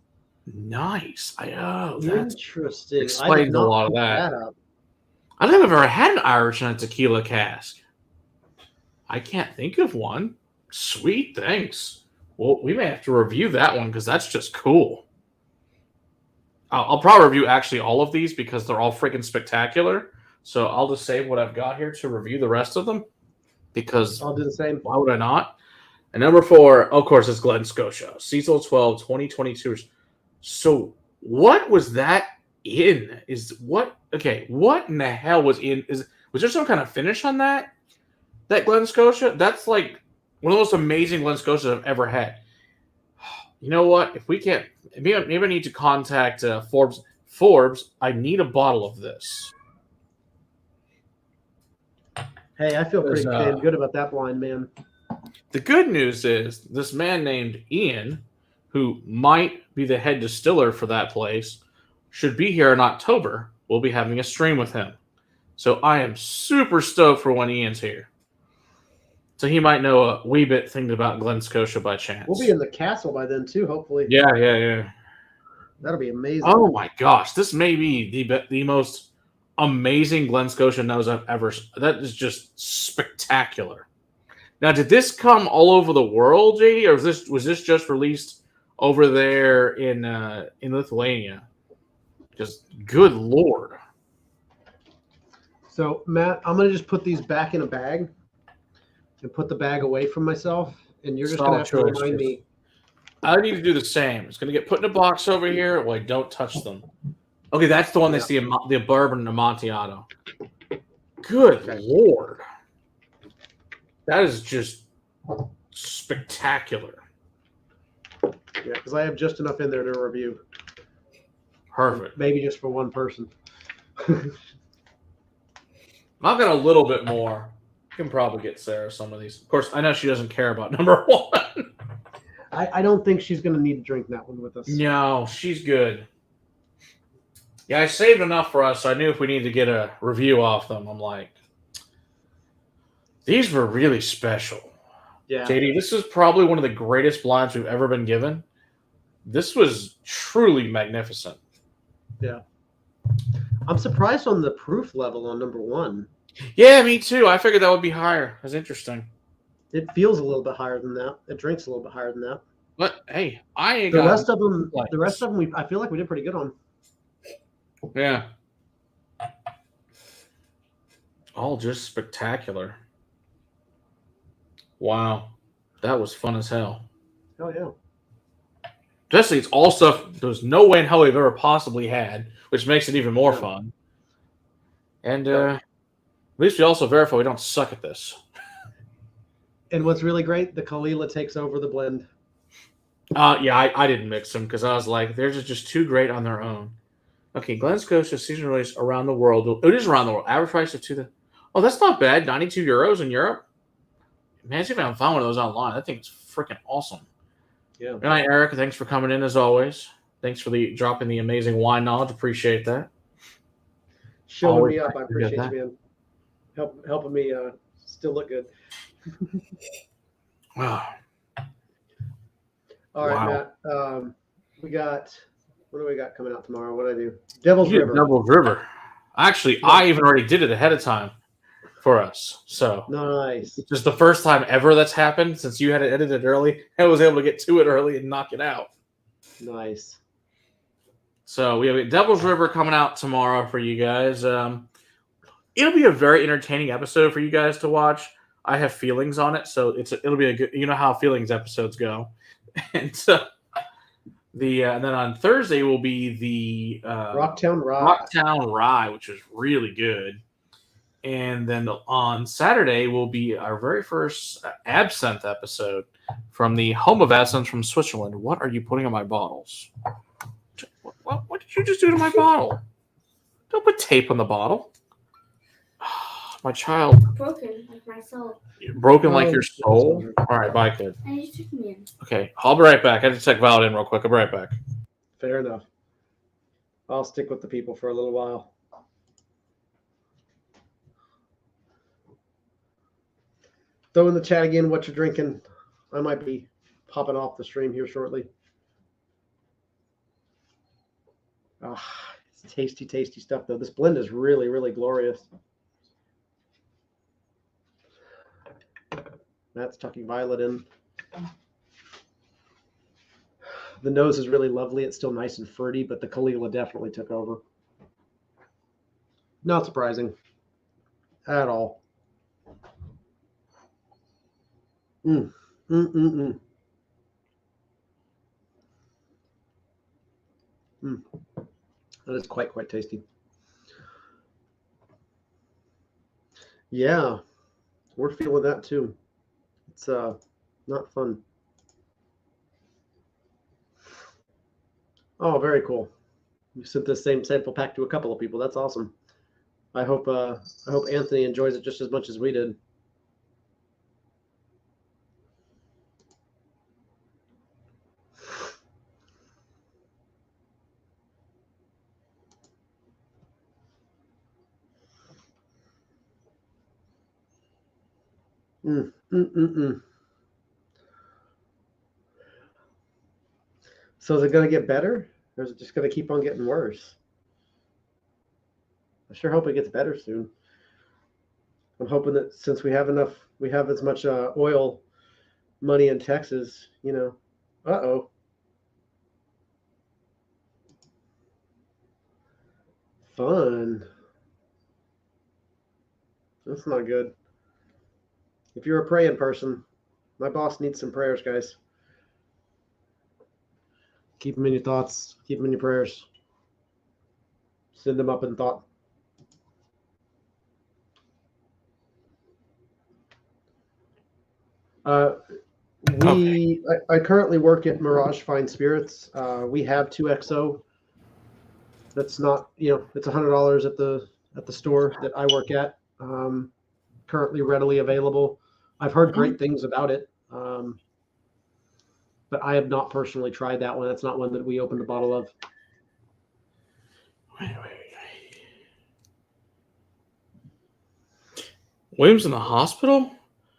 Speaker 2: Nice. That's
Speaker 1: interesting.
Speaker 2: Explains a lot of that. I don't think I've ever had an Irish in a tequila cask. I can't think of one. Sweet, thanks. Well, we may have to review that one because that's just cool. I'll probably review actually all of these because they're all freaking spectacular. So I'll just save what I've got here to review the rest of them because
Speaker 1: I'll do the same.
Speaker 2: Why would I not? And number 4, of course, is Glen Scotia Seasonal 12 2022. So what was that in? What in the hell was in? Was there some kind of finish on that Glen Scotia? That's like one of the most amazing Glen Scotias I've ever had. You know what? If we can't, maybe I need to contact Forbes. Forbes, I need a bottle of this.
Speaker 1: Hey, I feel pretty damn good about that blind, man.
Speaker 2: The good news is this man named Ian, who might be the head distiller for that place, should be here in October. We'll be having a stream with him. So I am super stoked for when Ian's here. So he might know a wee bit thing about Glen Scotia by chance.
Speaker 1: We'll be in the castle by then too, hopefully.
Speaker 2: Yeah.
Speaker 1: That'll be amazing.
Speaker 2: Oh my gosh, this may be the most amazing Glen Scotia nose I've ever. That is just spectacular. Now, did this come all over the world, JD, or was this just released over there in Lithuania? Just good lord.
Speaker 1: So, Matt, I'm going to just put these back in a bag and put the bag away from myself, and you're just going to have to remind me.
Speaker 2: I need to do the same. It's going to get put in a box over here. Like, don't touch them. Okay, that's the one that's the bourbon Amontillado. Good lord. That is just spectacular.
Speaker 1: Yeah, because I have just enough in there to review.
Speaker 2: Perfect.
Speaker 1: Maybe just for one person.
Speaker 2: I'll get a little bit more. I can probably get Sarah some of these. Of course, I know she doesn't care about number 1.
Speaker 1: I don't think she's going to need to drink that one with us.
Speaker 2: No, she's good. Yeah, I saved enough for us. So I knew if we needed to get a review off them, I'm like, these were really special.
Speaker 1: Yeah.
Speaker 2: JD, this is probably one of the greatest blinds we've ever been given. This was truly magnificent.
Speaker 1: Yeah. I'm surprised on the proof level on number 1.
Speaker 2: Yeah, me too. I figured that would be higher. That's interesting.
Speaker 1: It feels a little bit higher than that. It drinks a little bit higher than that.
Speaker 2: But hey, I
Speaker 1: The rest of them, I feel like we did pretty good on.
Speaker 2: Yeah. All just spectacular. Wow. That was fun as hell.
Speaker 1: Oh, yeah.
Speaker 2: Especially, it's all stuff there's no way in hell we've ever possibly had, which makes it even more fun. And at least we also verify we don't suck at this.
Speaker 1: And what's really great, the Caol Ila takes over the blend.
Speaker 2: Yeah, I didn't mix them because I was like, they're just too great on their own. Okay, Glen Scotia Seasonal release around the world. It is around the world. Average price of Oh, that's not bad. 92 euros in Europe. Man, see if I can find one of those online. I think it's freaking awesome.
Speaker 1: Yeah.
Speaker 2: Good night, Eric. Thanks for coming in as always. Thanks for dropping the amazing wine knowledge. Appreciate that.
Speaker 1: Showing me up. I appreciate you, man. Helping me still look good.
Speaker 2: Wow.
Speaker 1: All right, Matt. We got, what do we got coming out tomorrow? What do I do? Devil's River.
Speaker 2: Devil's River. Actually, I even already did it ahead of time for us. So
Speaker 1: nice.
Speaker 2: It's just the first time ever that's happened since you had it edited early. I was able to get to it early and knock it out.
Speaker 1: Nice.
Speaker 2: So we have Devil's River coming out tomorrow for you guys. It'll be a very entertaining episode for you guys to watch. I have feelings on it, so it'll be a good. You know how feelings episodes go, and so and then on Thursday will be the
Speaker 1: Rocktown
Speaker 2: Rye, which is really good, and then on Saturday will be our very first absinthe episode from the home of absinthe from Switzerland. What are you putting on my bottles? What did you just do to my bottle? Don't put tape on the bottle. My child.
Speaker 3: Broken like my soul.
Speaker 2: Broken like your soul? All right, bye, kid.
Speaker 3: And you took me in.
Speaker 2: Okay, I'll be right back. I have to check Violet in real quick. I'll be right back.
Speaker 1: Fair enough. I'll stick with the people for a little while. Throw in the chat again what you're drinking. I might be popping off the stream here shortly. It's tasty, tasty stuff, though. This blend is really, really glorious. Matt's tucking Violet in. The nose is really lovely. It's still nice and fruity, but the Caol Ila definitely took over. Not surprising at all. That is quite tasty. Yeah, we're feeling that too. It's not fun. Oh, very cool. You sent the same sample pack to a couple of people. That's awesome. I hope Anthony enjoys it just as much as we did. So is it going to get better, or is it just going to keep on getting worse? I sure hope it gets better soon. I'm hoping that since we have as much oil money in Texas, you know. Uh-oh. Fun. That's not good. If you're a praying person, my boss needs some prayers, guys. Keep them in your thoughts. Keep them in your prayers. Send them up in thought. I currently work at Mirage Fine Spirits. We have 2XO. That's not, it's $100 at the store that I work at. currently readily available. I've heard great things about it, but I have not personally tried that one. That's not one that we opened a bottle of.
Speaker 2: Wait. William's in the hospital?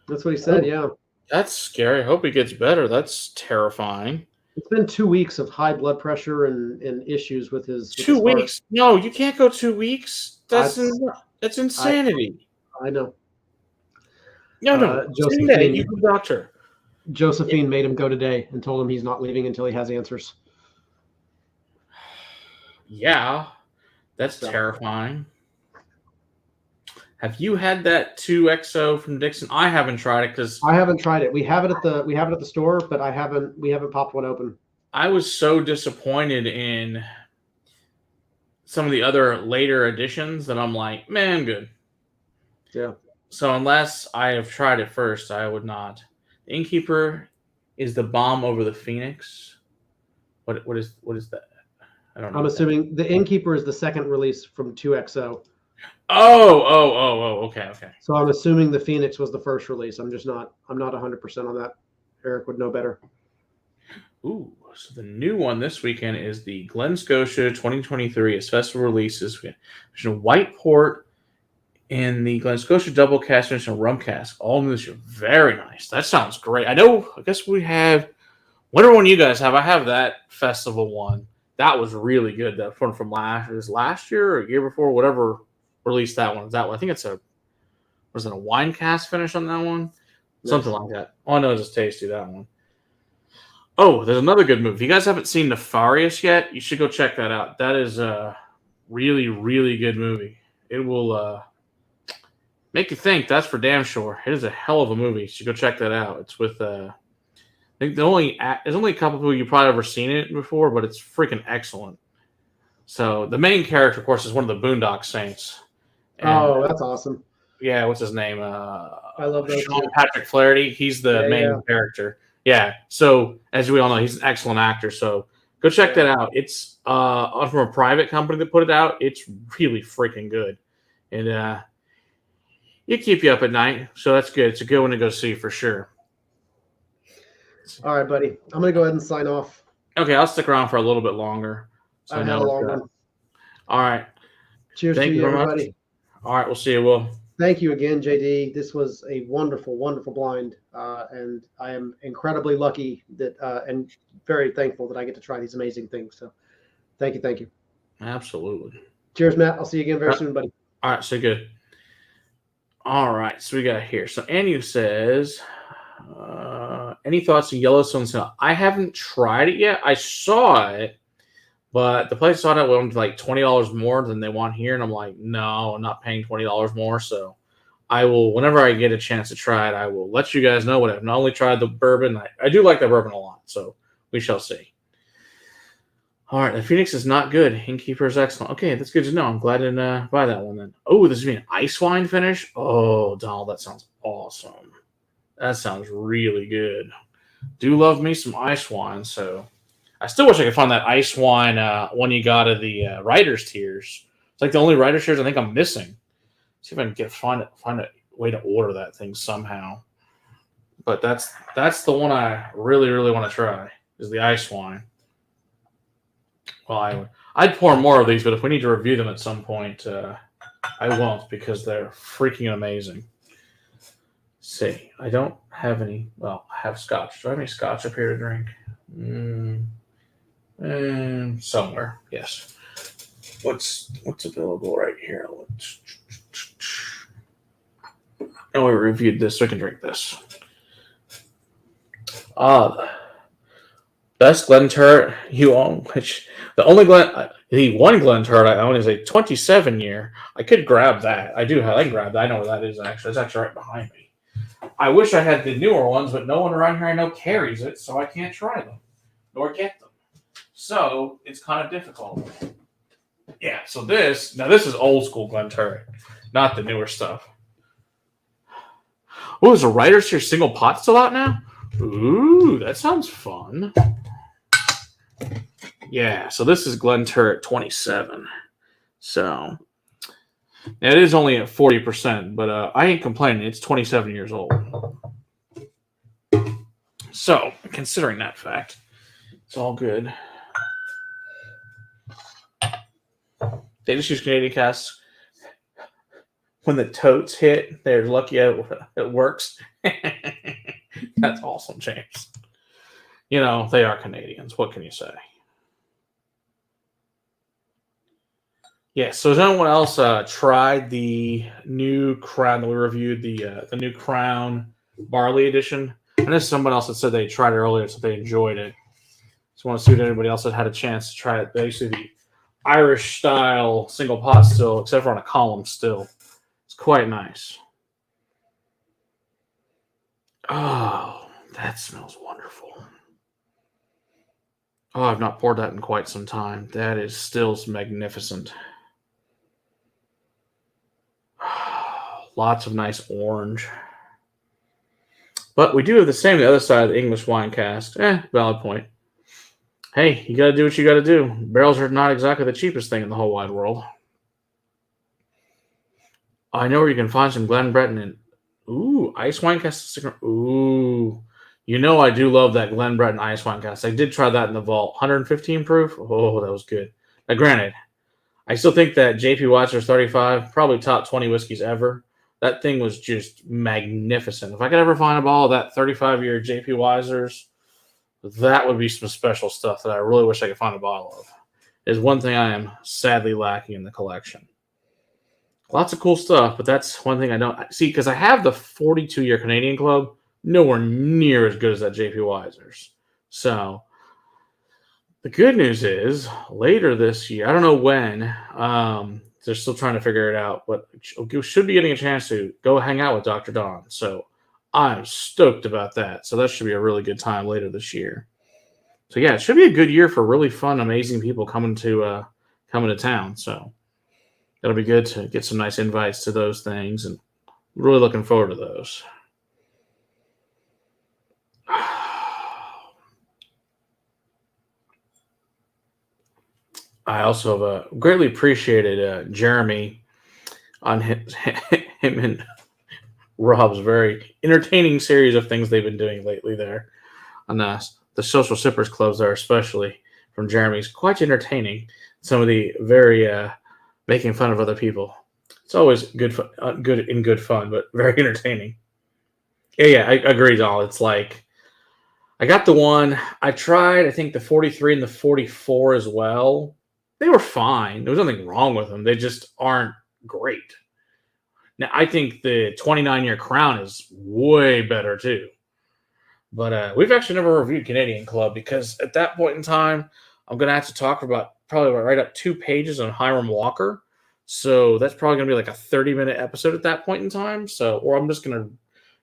Speaker 1: That's what he said, yeah.
Speaker 2: That's scary. I hope he gets better. That's terrifying.
Speaker 1: It's been 2 weeks of high blood pressure and issues with his
Speaker 2: 2 weeks? No, you can't go 2 weeks. That's insanity.
Speaker 1: I know.
Speaker 2: No.
Speaker 1: Josephine,
Speaker 2: you go doctor.
Speaker 1: Josephine made him go today and told him he's not leaving until he has answers.
Speaker 2: Yeah, that's terrifying. Have you had that 2XO from Dixon? I haven't tried it because
Speaker 1: I haven't tried it. We have it at the store, but we haven't popped one open.
Speaker 2: I was so disappointed in some of the other later editions that I'm like, man, I'm good.
Speaker 1: Yeah.
Speaker 2: So unless I have tried it first, I would not. The Innkeeper is the bomb over the Phoenix. What is that? I don't know.
Speaker 1: I'm assuming the Innkeeper is the second release from 2XO.
Speaker 2: Oh, okay.
Speaker 1: So I'm assuming the Phoenix was the first release. I'm not 100% on that. Eric would know better.
Speaker 2: Ooh, so the new one this weekend is the Glen Scotia 2023. It's festival releases. There's a white port in the Glen Scotia double cask and a rum cask. All new this year. Very nice. That sounds great. I guess we have whatever one you guys have. I have that festival one. That was really good. That one from last year or year before, whatever. Released that one. I think it's was it a wine cask finish on that one? Something like that. All I know is it's tasty, that one. Oh, there's another good movie. If you guys haven't seen Nefarious yet, you should go check that out. That is a really, really good movie. It will make you think, that's for damn sure. It is a hell of a movie. You should go check that out. It's with I think there's only a couple people you've probably ever seen it before, but it's freaking excellent. So the main character, of course, is one of the Boondock Saints.
Speaker 1: And, that's awesome.
Speaker 2: Yeah, what's his name?
Speaker 1: I love that.
Speaker 2: Sean Patrick Flaherty. He's the main character. Yeah. So as we all know, he's an excellent actor. So go check that out. It's from a private company that put it out. It's really freaking good, and it keep you up at night. So that's good. It's a good one to go see for sure.
Speaker 1: All right, buddy. I'm gonna go ahead and sign off.
Speaker 2: Okay, I'll stick around for a little bit longer. So
Speaker 1: I had a long one.
Speaker 2: All right.
Speaker 1: Cheers to you, everybody.
Speaker 2: Much. All right, we'll see you, Will.
Speaker 1: Thank you again, JD. This was a wonderful, wonderful blind, and I am incredibly lucky that and very thankful that I get to try these amazing things. So, thank you.
Speaker 2: Absolutely.
Speaker 1: Cheers, Matt. I'll see you again very soon, buddy.
Speaker 2: All right, so good. All right, so we got here. So Anu says, any thoughts on Yellowstone? I haven't tried it yet. I saw it. But the place I saw it wanted like $20 more than they want here. And I'm like, no, I'm not paying $20 more. So I will, whenever I get a chance to try it, I will let you guys know what I've not only tried the bourbon. I do like the bourbon a lot. So we shall see. All right. The Phoenix is not good. Innkeeper is excellent. Okay. That's good to know. I'm glad I didn't buy that one then. Oh, this is an ice wine finish. Oh, Donald, that sounds awesome. That sounds really good. Do love me some ice wine. So. I still wish I could find that ice wine one you got of the Writer's Tears. It's like the only Writer's Tears I think I'm missing. See if I can find a way to order that thing somehow. But that's the one I really, really want to try is the ice wine. Well, I'd pour more of these, but if we need to review them at some point, I won't because they're freaking amazing. Let's see, I don't have any. Well, I have scotch. Do I have any scotch up here to drink? Somewhere, yes. What's available right here? We reviewed this, so I can drink this. Best Glen Turret you own, which the one Glen Turret I own is a 27 year. I could grab that. I can grab that. I know where that is actually. It's actually right behind me. I wish I had the newer ones, but no one around here I know carries it, so I can't try them nor get them. So it's kind of difficult. Yeah, so this is old school Glen Turret, not the newer stuff. Oh, there's a Writer's Tears single pot still out now? Ooh, that sounds fun. Yeah, so this is Glen Turret 27. So Now, it is only at 40%, but I ain't complaining. It's 27 years old. So, considering that fact, it's all good. They just use Canadian casks. When the totes hit, they're lucky it works. That's awesome, James. You know, they are Canadians. What can you say? Yeah, so has anyone else tried the new Crown that we reviewed, the new Crown Barley Edition? I know someone else that said they tried it earlier, so they enjoyed it. Just want to see if anybody else had a chance to try it. Basically, the Irish style single pot still, except for on a column still. It's quite nice. Oh, that smells wonderful. Oh, I've not poured that in quite some time. That is still magnificent. Lots of nice orange. But we do have the same on the other side of the English wine cask. Valid point. Hey, you got to do what you got to do. Barrels are not exactly the cheapest thing in the whole wide world. I know where you can find some Glen Breton and ice wine cask. Ooh, you know I do love that Glen Breton ice wine cask. I did try that in the vault. 115 proof. Oh, that was good. Now, granted, I still think that JP Weisser's 35, probably top 20 whiskeys ever. That thing was just magnificent. If I could ever find a bottle of that 35-year JP Weisser's, that would be some special stuff that I really wish I could find a bottle of. Is one thing I am sadly lacking in the collection. Lots of cool stuff, but that's one thing I don't see because I have the 42-year Canadian Club, nowhere near as good as that JP Weisser's. So the good news is later this year, I don't know when, they're still trying to figure it out, but you should be getting a chance to go hang out with Dr. Don. So I'm stoked about that. So that should be a really good time later this year. So yeah, it should be a good year for really fun, amazing people coming to town. So it'll be good to get some nice invites to those things, and really looking forward to those. I also have greatly appreciated Jeremy on him and Rob's very entertaining series of things they've been doing lately there on the Social Sippers Clubs there, especially from Jeremy's. Quite entertaining. Some of the very making fun of other people. It's always good fun, but very entertaining. Yeah, I agree, Donald. It's like I got the one. I tried, I think, the 43 and the 44 as well. They were fine. There was nothing wrong with them. They just aren't great. Now, I think the 29-year Crown is way better, too. But we've actually never reviewed Canadian Club because at that point in time, I'm going to have to talk for probably right up 2 pages on Hiram Walker. So that's probably going to be like a 30-minute episode at that point in time. Or I'm just going to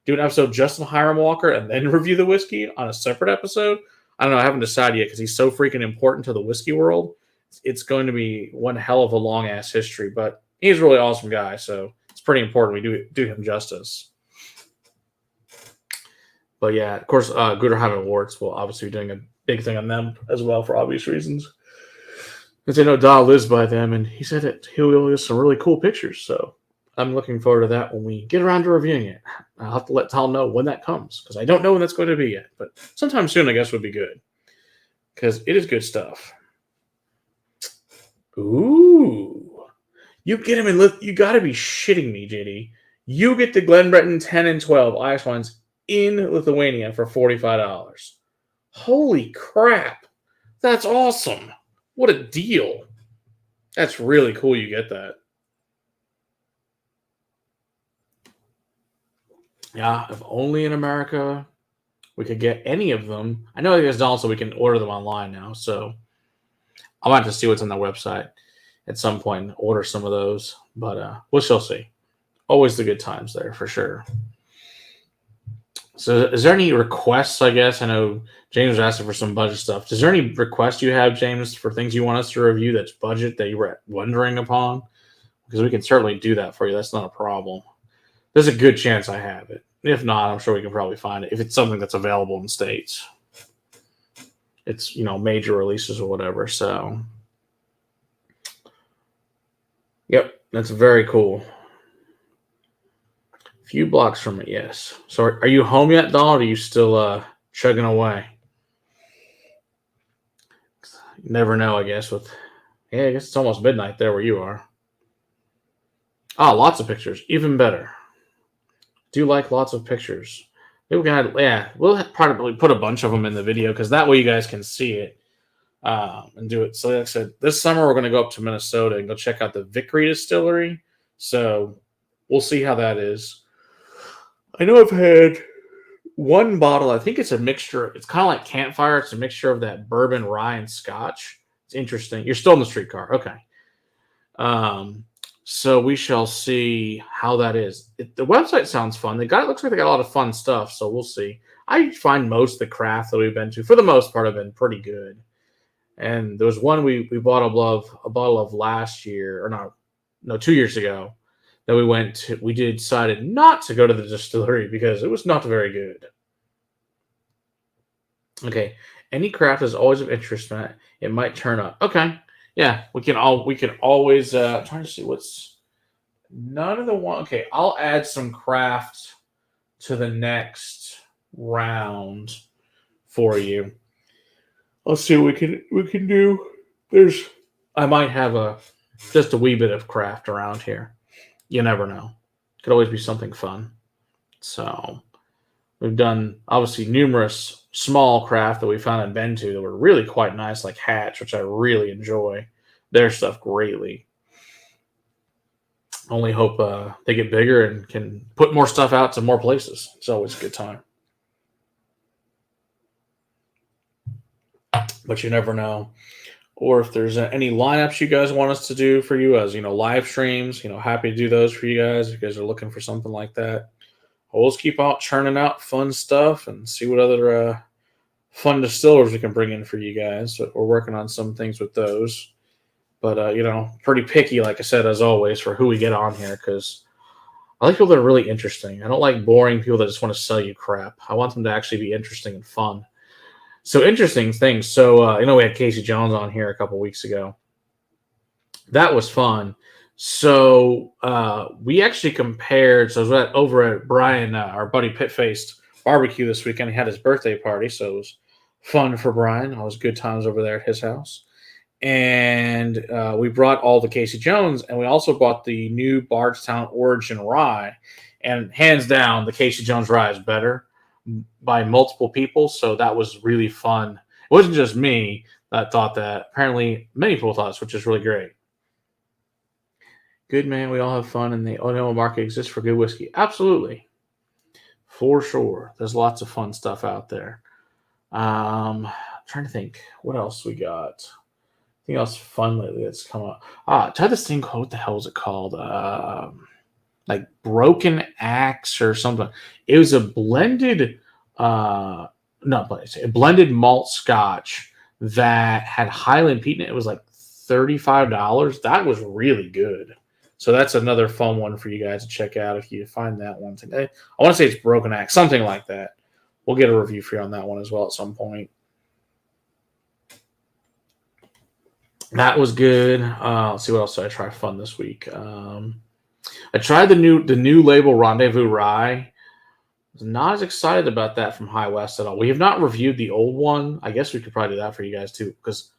Speaker 2: do an episode just on Hiram Walker and then review the whiskey on a separate episode. I don't know. I haven't decided yet because he's so freaking important to the whiskey world. It's going to be one hell of a long-ass history. But he's a really awesome guy, so it's pretty important we do him justice. But yeah, of course, Gooderheim Awards will obviously be doing a big thing on them as well for obvious reasons. Because I know Dahl lives by them, and he said that he'll get some really cool pictures. So I'm looking forward to that when we get around to reviewing it. I'll have to let Tal know when that comes, because I don't know when that's going to be yet. But sometime soon, I guess, would be good. Because it is good stuff. Ooh. You get him in you got to be shitting me, JD. You get the Glen Breton 10 and 12 ice wines in Lithuania for $45. Holy crap. That's awesome. What a deal. That's really cool you get that. Yeah, if only in America we could get any of them. I know there's also we can order them online now, so I'll have to see what's on their website at some point and order some of those. But we'll still see. Always the good times there for sure. So is there any requests, I guess? I know James was asking for some budget stuff. Is there any requests you have, James, for things you want us to review that's budget that you were wondering upon? Because we can certainly do that for you. That's not a problem. There's a good chance I have it. If not, I'm sure we can probably find it if it's something that's available in the States. It's, major releases or whatever. So, yep. That's very cool. A few blocks from it, yes. So are you home yet, Donald? Or are you still chugging away? You never know, I guess. I guess it's almost midnight there where you are. Ah, lots of pictures. Even better. Do like lots of pictures. We'll probably put a bunch of them in the video because that way you guys can see it and do it. So like I said, this summer we're going to go up to Minnesota and go check out the Vickery Distillery. So we'll see how that is. I know I've had one bottle. I think it's a mixture. It's kind of like Campfire. It's a mixture of that bourbon, rye, and scotch. It's interesting. You're still in the streetcar. Okay. So we shall see how that is. The website sounds fun. Looks like they got a lot of fun stuff. So we'll see. I find most of the craft that we've been to, for the most part, have been pretty good. And there was one we bought a bottle of last year, or no, 2 years ago, that we went to. We decided not to go to the distillery because it was not very good. Okay, any craft is always of interest, Matt. It might turn up. Okay, yeah, we can always trying to see what's none of the one. Okay, I'll add some craft to the next round for you. Let's see what we can do. I might have just a wee bit of craft around here. You never know. Could always be something fun. So we've done obviously numerous small craft that we found and been to that were really quite nice, like Hatch, which I really enjoy their stuff greatly. Only hope they get bigger and can put more stuff out to more places. It's always a good time. But you never know. Or if there's any lineups you guys want us to do for you as, live streams, happy to do those for you guys. If you guys are looking for something like that. We'll just keep out churning out fun stuff and see what other fun distillers we can bring in for you guys. So we're working on some things with those. But, pretty picky, like I said, as always, for who we get on here because I like people that are really interesting. I don't like boring people that just want to sell you crap. I want them to actually be interesting and fun. So interesting things. So, we had Casey Jones on here a couple weeks ago. That was fun. So we actually compared. So I was over at Brian, our buddy Pit-Faced Barbecue this weekend. He had his birthday party, so it was fun for Brian. Always good times over there at his house. And we brought all the Casey Jones, and we also bought the new Bardstown Origin Rye. And hands down, the Casey Jones Rye is better by multiple people, so that was really fun. It wasn't just me that thought that. Apparently, many people thought this, which is really great. Good, man. We all have fun, and the Oklahoma market exists for good whiskey. Absolutely. For sure. There's lots of fun stuff out there. I'm trying to think. What else we got? Anything else fun lately that's come up? Try this thing called, what the hell is it called? Like Broken Axe or something. It was a blended, a blended malt scotch that had Highland peat in it. It was like $35. That was really good. So that's another fun one for you guys to check out if you find that one today. I want to say it's Broken Axe, something like that. We'll get a review for you on that one as well at some point. That was good. Let's see what else did I try fun this week. I tried the new label Rendezvous Rye. Was not as excited about that from High West at all. We have not reviewed the old one. I guess we could probably do that for you guys too, because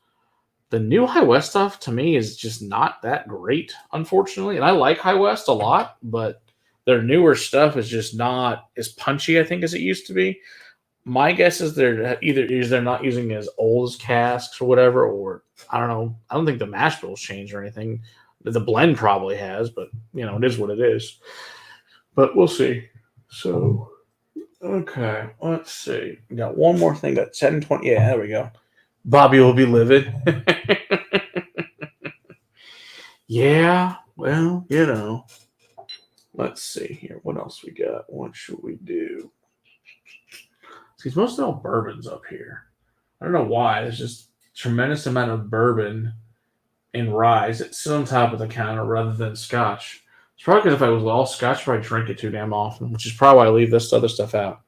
Speaker 2: the new High West stuff to me is just not that great, unfortunately. And I like High West a lot, but their newer stuff is just not as punchy, I think, as it used to be. My guess is they're not using as old as casks or whatever, or I don't know. I don't think the mash bills changed or anything. The blend probably has, but it is what it is. But we'll see. So, okay, let's see. We got one more thing. Got 7:20. Yeah, there we go. Bobby will be livid. Yeah, well, Let's see here. What else we got? What should we do? See, it's mostly all bourbons up here. I don't know why. There's just a tremendous amount of bourbon and rye that sit on top of the counter rather than scotch. It's probably because if I was all scotch, I'd probably drink it too damn often, which is probably why I leave this other stuff out.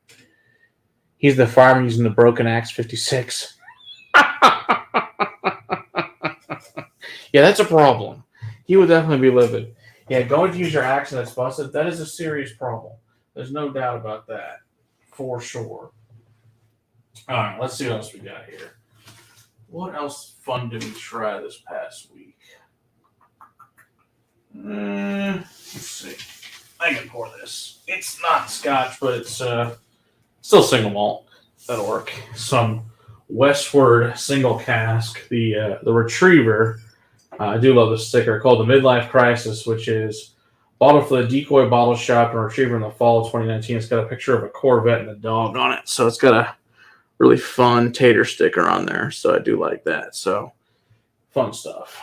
Speaker 2: He's the fireman using the Broken Axe 56. Yeah, that's a problem. He would definitely be livid. Yeah, going to use your accent that's busted, that is a serious problem. There's no doubt about that. For sure. All right, let's see what else we got here. What else fun did we try this past week? Let's see. I can pour this. It's not Scotch, but it's still single malt. That'll work. Some Westward single cask. The Retriever. I do love the sticker called the Midlife Crisis, which is bottled for the Decoy Bottle Shop and Retriever in the fall of 2019. It's got a picture of a Corvette and a dog on it, so it's got a really fun tater sticker on there. So I do like that. So fun stuff.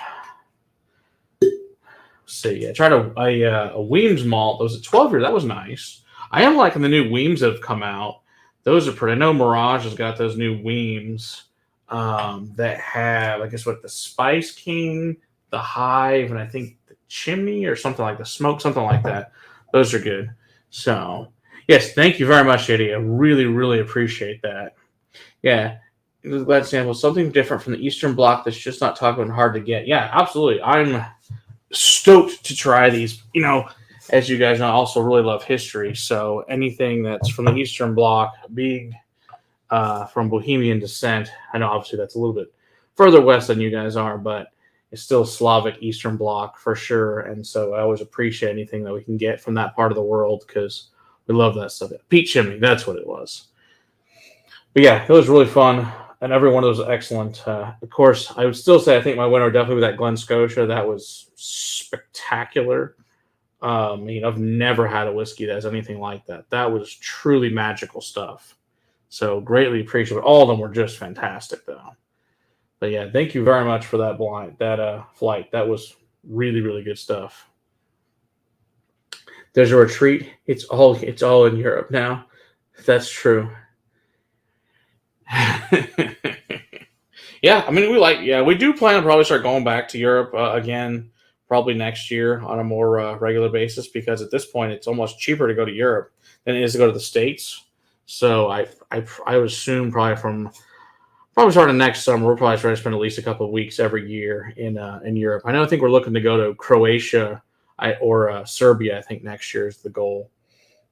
Speaker 2: So yeah, I tried a Weems malt. That was a 12 year. That was nice. I am liking the new Weems that have come out. Those are pretty. I know Mirage has got those new Weems that have, I guess, what the Spice King, the Hive, and I think the Chimney or something like the Smoke, something like that. Those are good. So yes, thank you very much, Eddie. I really, really appreciate that. Yeah, glad sample something different from the Eastern Bloc that's just not talked about and hard to get. Yeah, absolutely. I'm stoked to try these. You know, as you guys know, I also really love history. So anything that's from the Eastern Bloc, big from Bohemian descent. I know obviously that's a little bit further west than you guys are, but it's still Slavic Eastern Bloc for sure. And so I always appreciate anything that we can get from that part of the world because we love that stuff. Peat Chimney, that's what it was. But yeah, it was really fun. And every one of those was excellent. Of course, I would still say I think my winner would definitely be that Glen Scotia. That was spectacular. I've never had a whiskey that has anything like that. That was truly magical stuff. So greatly appreciate it. All of them were just fantastic, though. But yeah, thank you very much for that flight. That was really, really good stuff. There's a retreat. It's all in Europe now. That's true. Yeah, I mean, we do plan to probably start going back to Europe again, probably next year on a more regular basis, because at this point it's almost cheaper to go to Europe than it is to go to the States. So I would assume probably starting next summer, we'll probably try to spend at least a couple of weeks every year in Europe. I think we're looking to go to Croatia or Serbia. I think next year is the goal.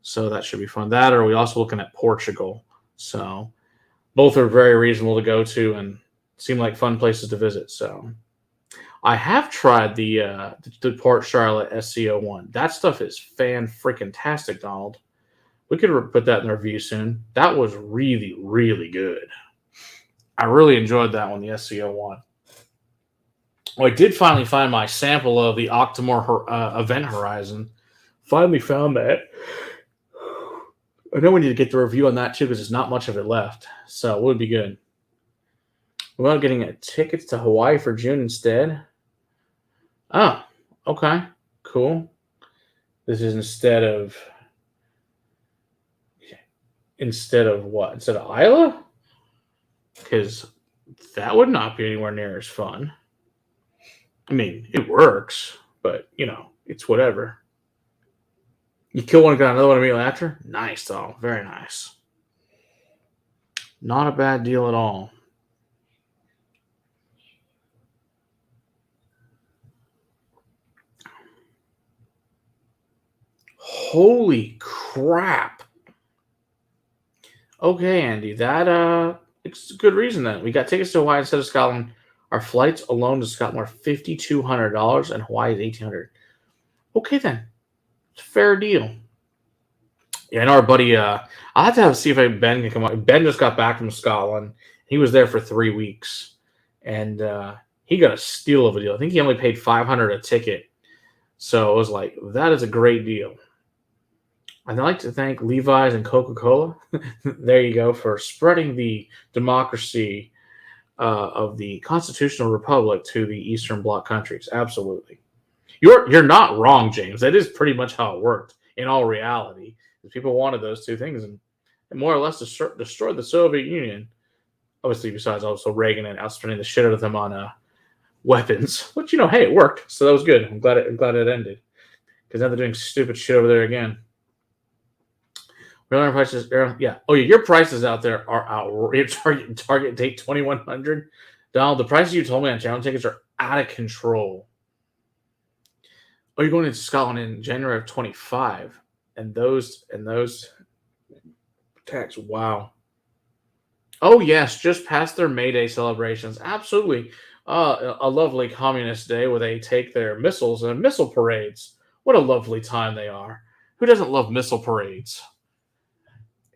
Speaker 2: So that should be fun. That, or we also looking at Portugal. So both are very reasonable to go to and seem like fun places to visit. So I have tried the Port Charlotte SC01. That stuff is fan-freaking-tastic, Donald. We could put that in the review soon. That was really, really good. I really enjoyed that one, the SC01. Well, I did finally find my sample of the Octomore Event Horizon. Finally found that. I know we need to get the review on that too because there's not much of it left. So it would be good. We're about getting tickets to Hawaii for June instead. Oh, okay. Cool. This is instead of what? Instead of Isla? Because that would not be anywhere near as fun. I mean, it works, but, it's whatever. You kill one and got another one immediately after? Nice, though. Very nice. Not a bad deal at all. Holy crap. Okay, Andy, it's a good reason then. We got tickets to Hawaii instead of Scotland. Our flights alone to Scotland are $5,200 and Hawaii is $1,800. Okay, then. It's a fair deal. Yeah, I know our buddy, I'll have to see if Ben can come up. Ben just got back from Scotland. He was there for 3 weeks, and he got a steal of a deal. I think he only paid $500 a ticket. So it was like, that is a great deal. I'd like to thank Levi's and Coca-Cola. There you go, for spreading the democracy of the constitutional republic to the Eastern Bloc countries. Absolutely. You're not wrong, James. That is pretty much how it worked in all reality. People wanted those two things and more or less destroyed the Soviet Union. Obviously, besides also Reagan and outspending the shit out of them on weapons. But, hey, it worked. So that was good. I'm glad it ended. Because now they're doing stupid shit over there again. Real prices, yeah. Oh, yeah, your prices out there are outrageous. Target date 2100. Donald, the prices you told me on channel tickets are out of control. Oh, you're going into Scotland in January of 25, and those tax. Wow. Oh yes, just past their May Day celebrations. Absolutely, a lovely communist day where they take their missiles and missile parades. What a lovely time they are. Who doesn't love missile parades?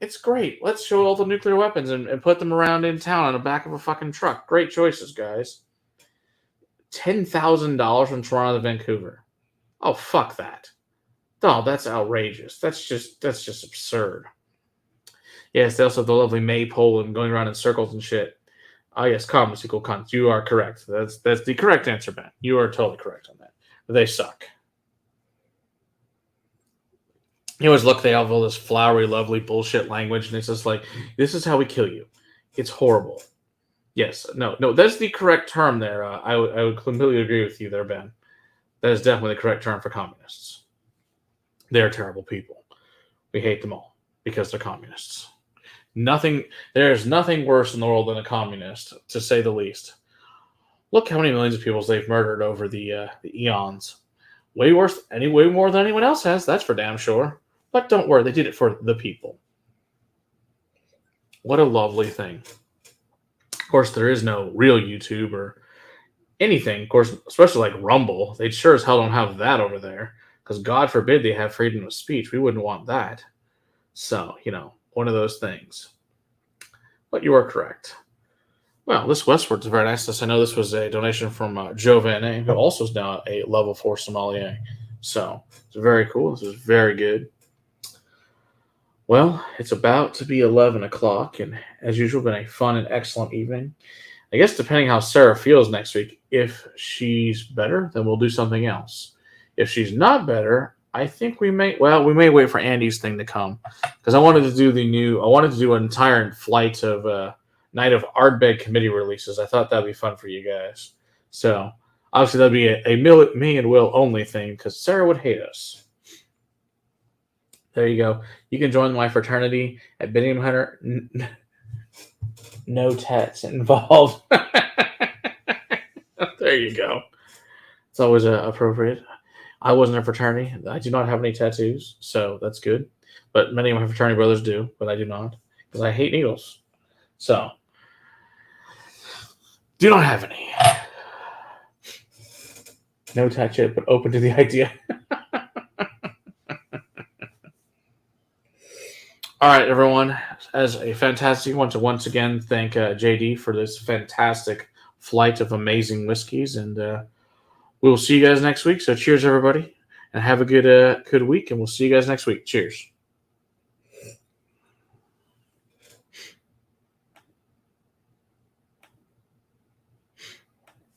Speaker 2: It's great. Let's show all the nuclear weapons and put them around in town on the back of a fucking truck. Great choices, guys. $10,000 from Toronto to Vancouver. Oh, fuck that. Oh, that's outrageous. That's just absurd. Yes, they also have the lovely maypole and going around in circles and shit. Oh, yes, commas equal cons. You are correct. That's the correct answer, Ben. You are totally correct on that. They suck. You always look, they have all this flowery, lovely bullshit language, and it's just like, this is how we kill you. It's horrible. Yes, no, that's the correct term there. I would completely agree with you there, Ben. That is definitely the correct term for communists. They're terrible people. We hate them all because they're communists. There's nothing worse in the world than a communist, to say the least. Look how many millions of people they've murdered over the eons. Way more than anyone else has, that's for damn sure. But don't worry, they did it for the people. What a lovely thing. Of course, there is no real YouTube or anything. Of course, especially like Rumble. They sure as hell don't have that over there. Because God forbid they have freedom of speech. We wouldn't want that. So, one of those things. But you are correct. Well, this Westward's very nice. I know this was a donation from Giovanni, who also is now a level 4 sommelier. So, it's very cool. This is very good. Well, it's about to be 11 o'clock, and as usual, been a fun and excellent evening. I guess depending how Sarah feels next week, if she's better, then we'll do something else. If she's not better, I think we may wait for Andy's thing to come, because I wanted to do an entire flight of night of Ardbeg committee releases. I thought that'd be fun for you guys. So obviously that'd be a me and Will only thing, because Sarah would hate us. There you go. You can join my fraternity at Bingham Hunter. No tats involved. There you go. It's always appropriate. I wasn't a fraternity. I do not have any tattoos, so that's good. But many of my fraternity brothers do, but I do not, because I hate needles. So, do not have any. No tattoo, but open to the idea. All right, everyone. As a fantastic one to once again thank JD for this fantastic flight of amazing whiskeys, and we will see you guys next week. So cheers, everybody, and have a good week, and we'll see you guys next week. Cheers.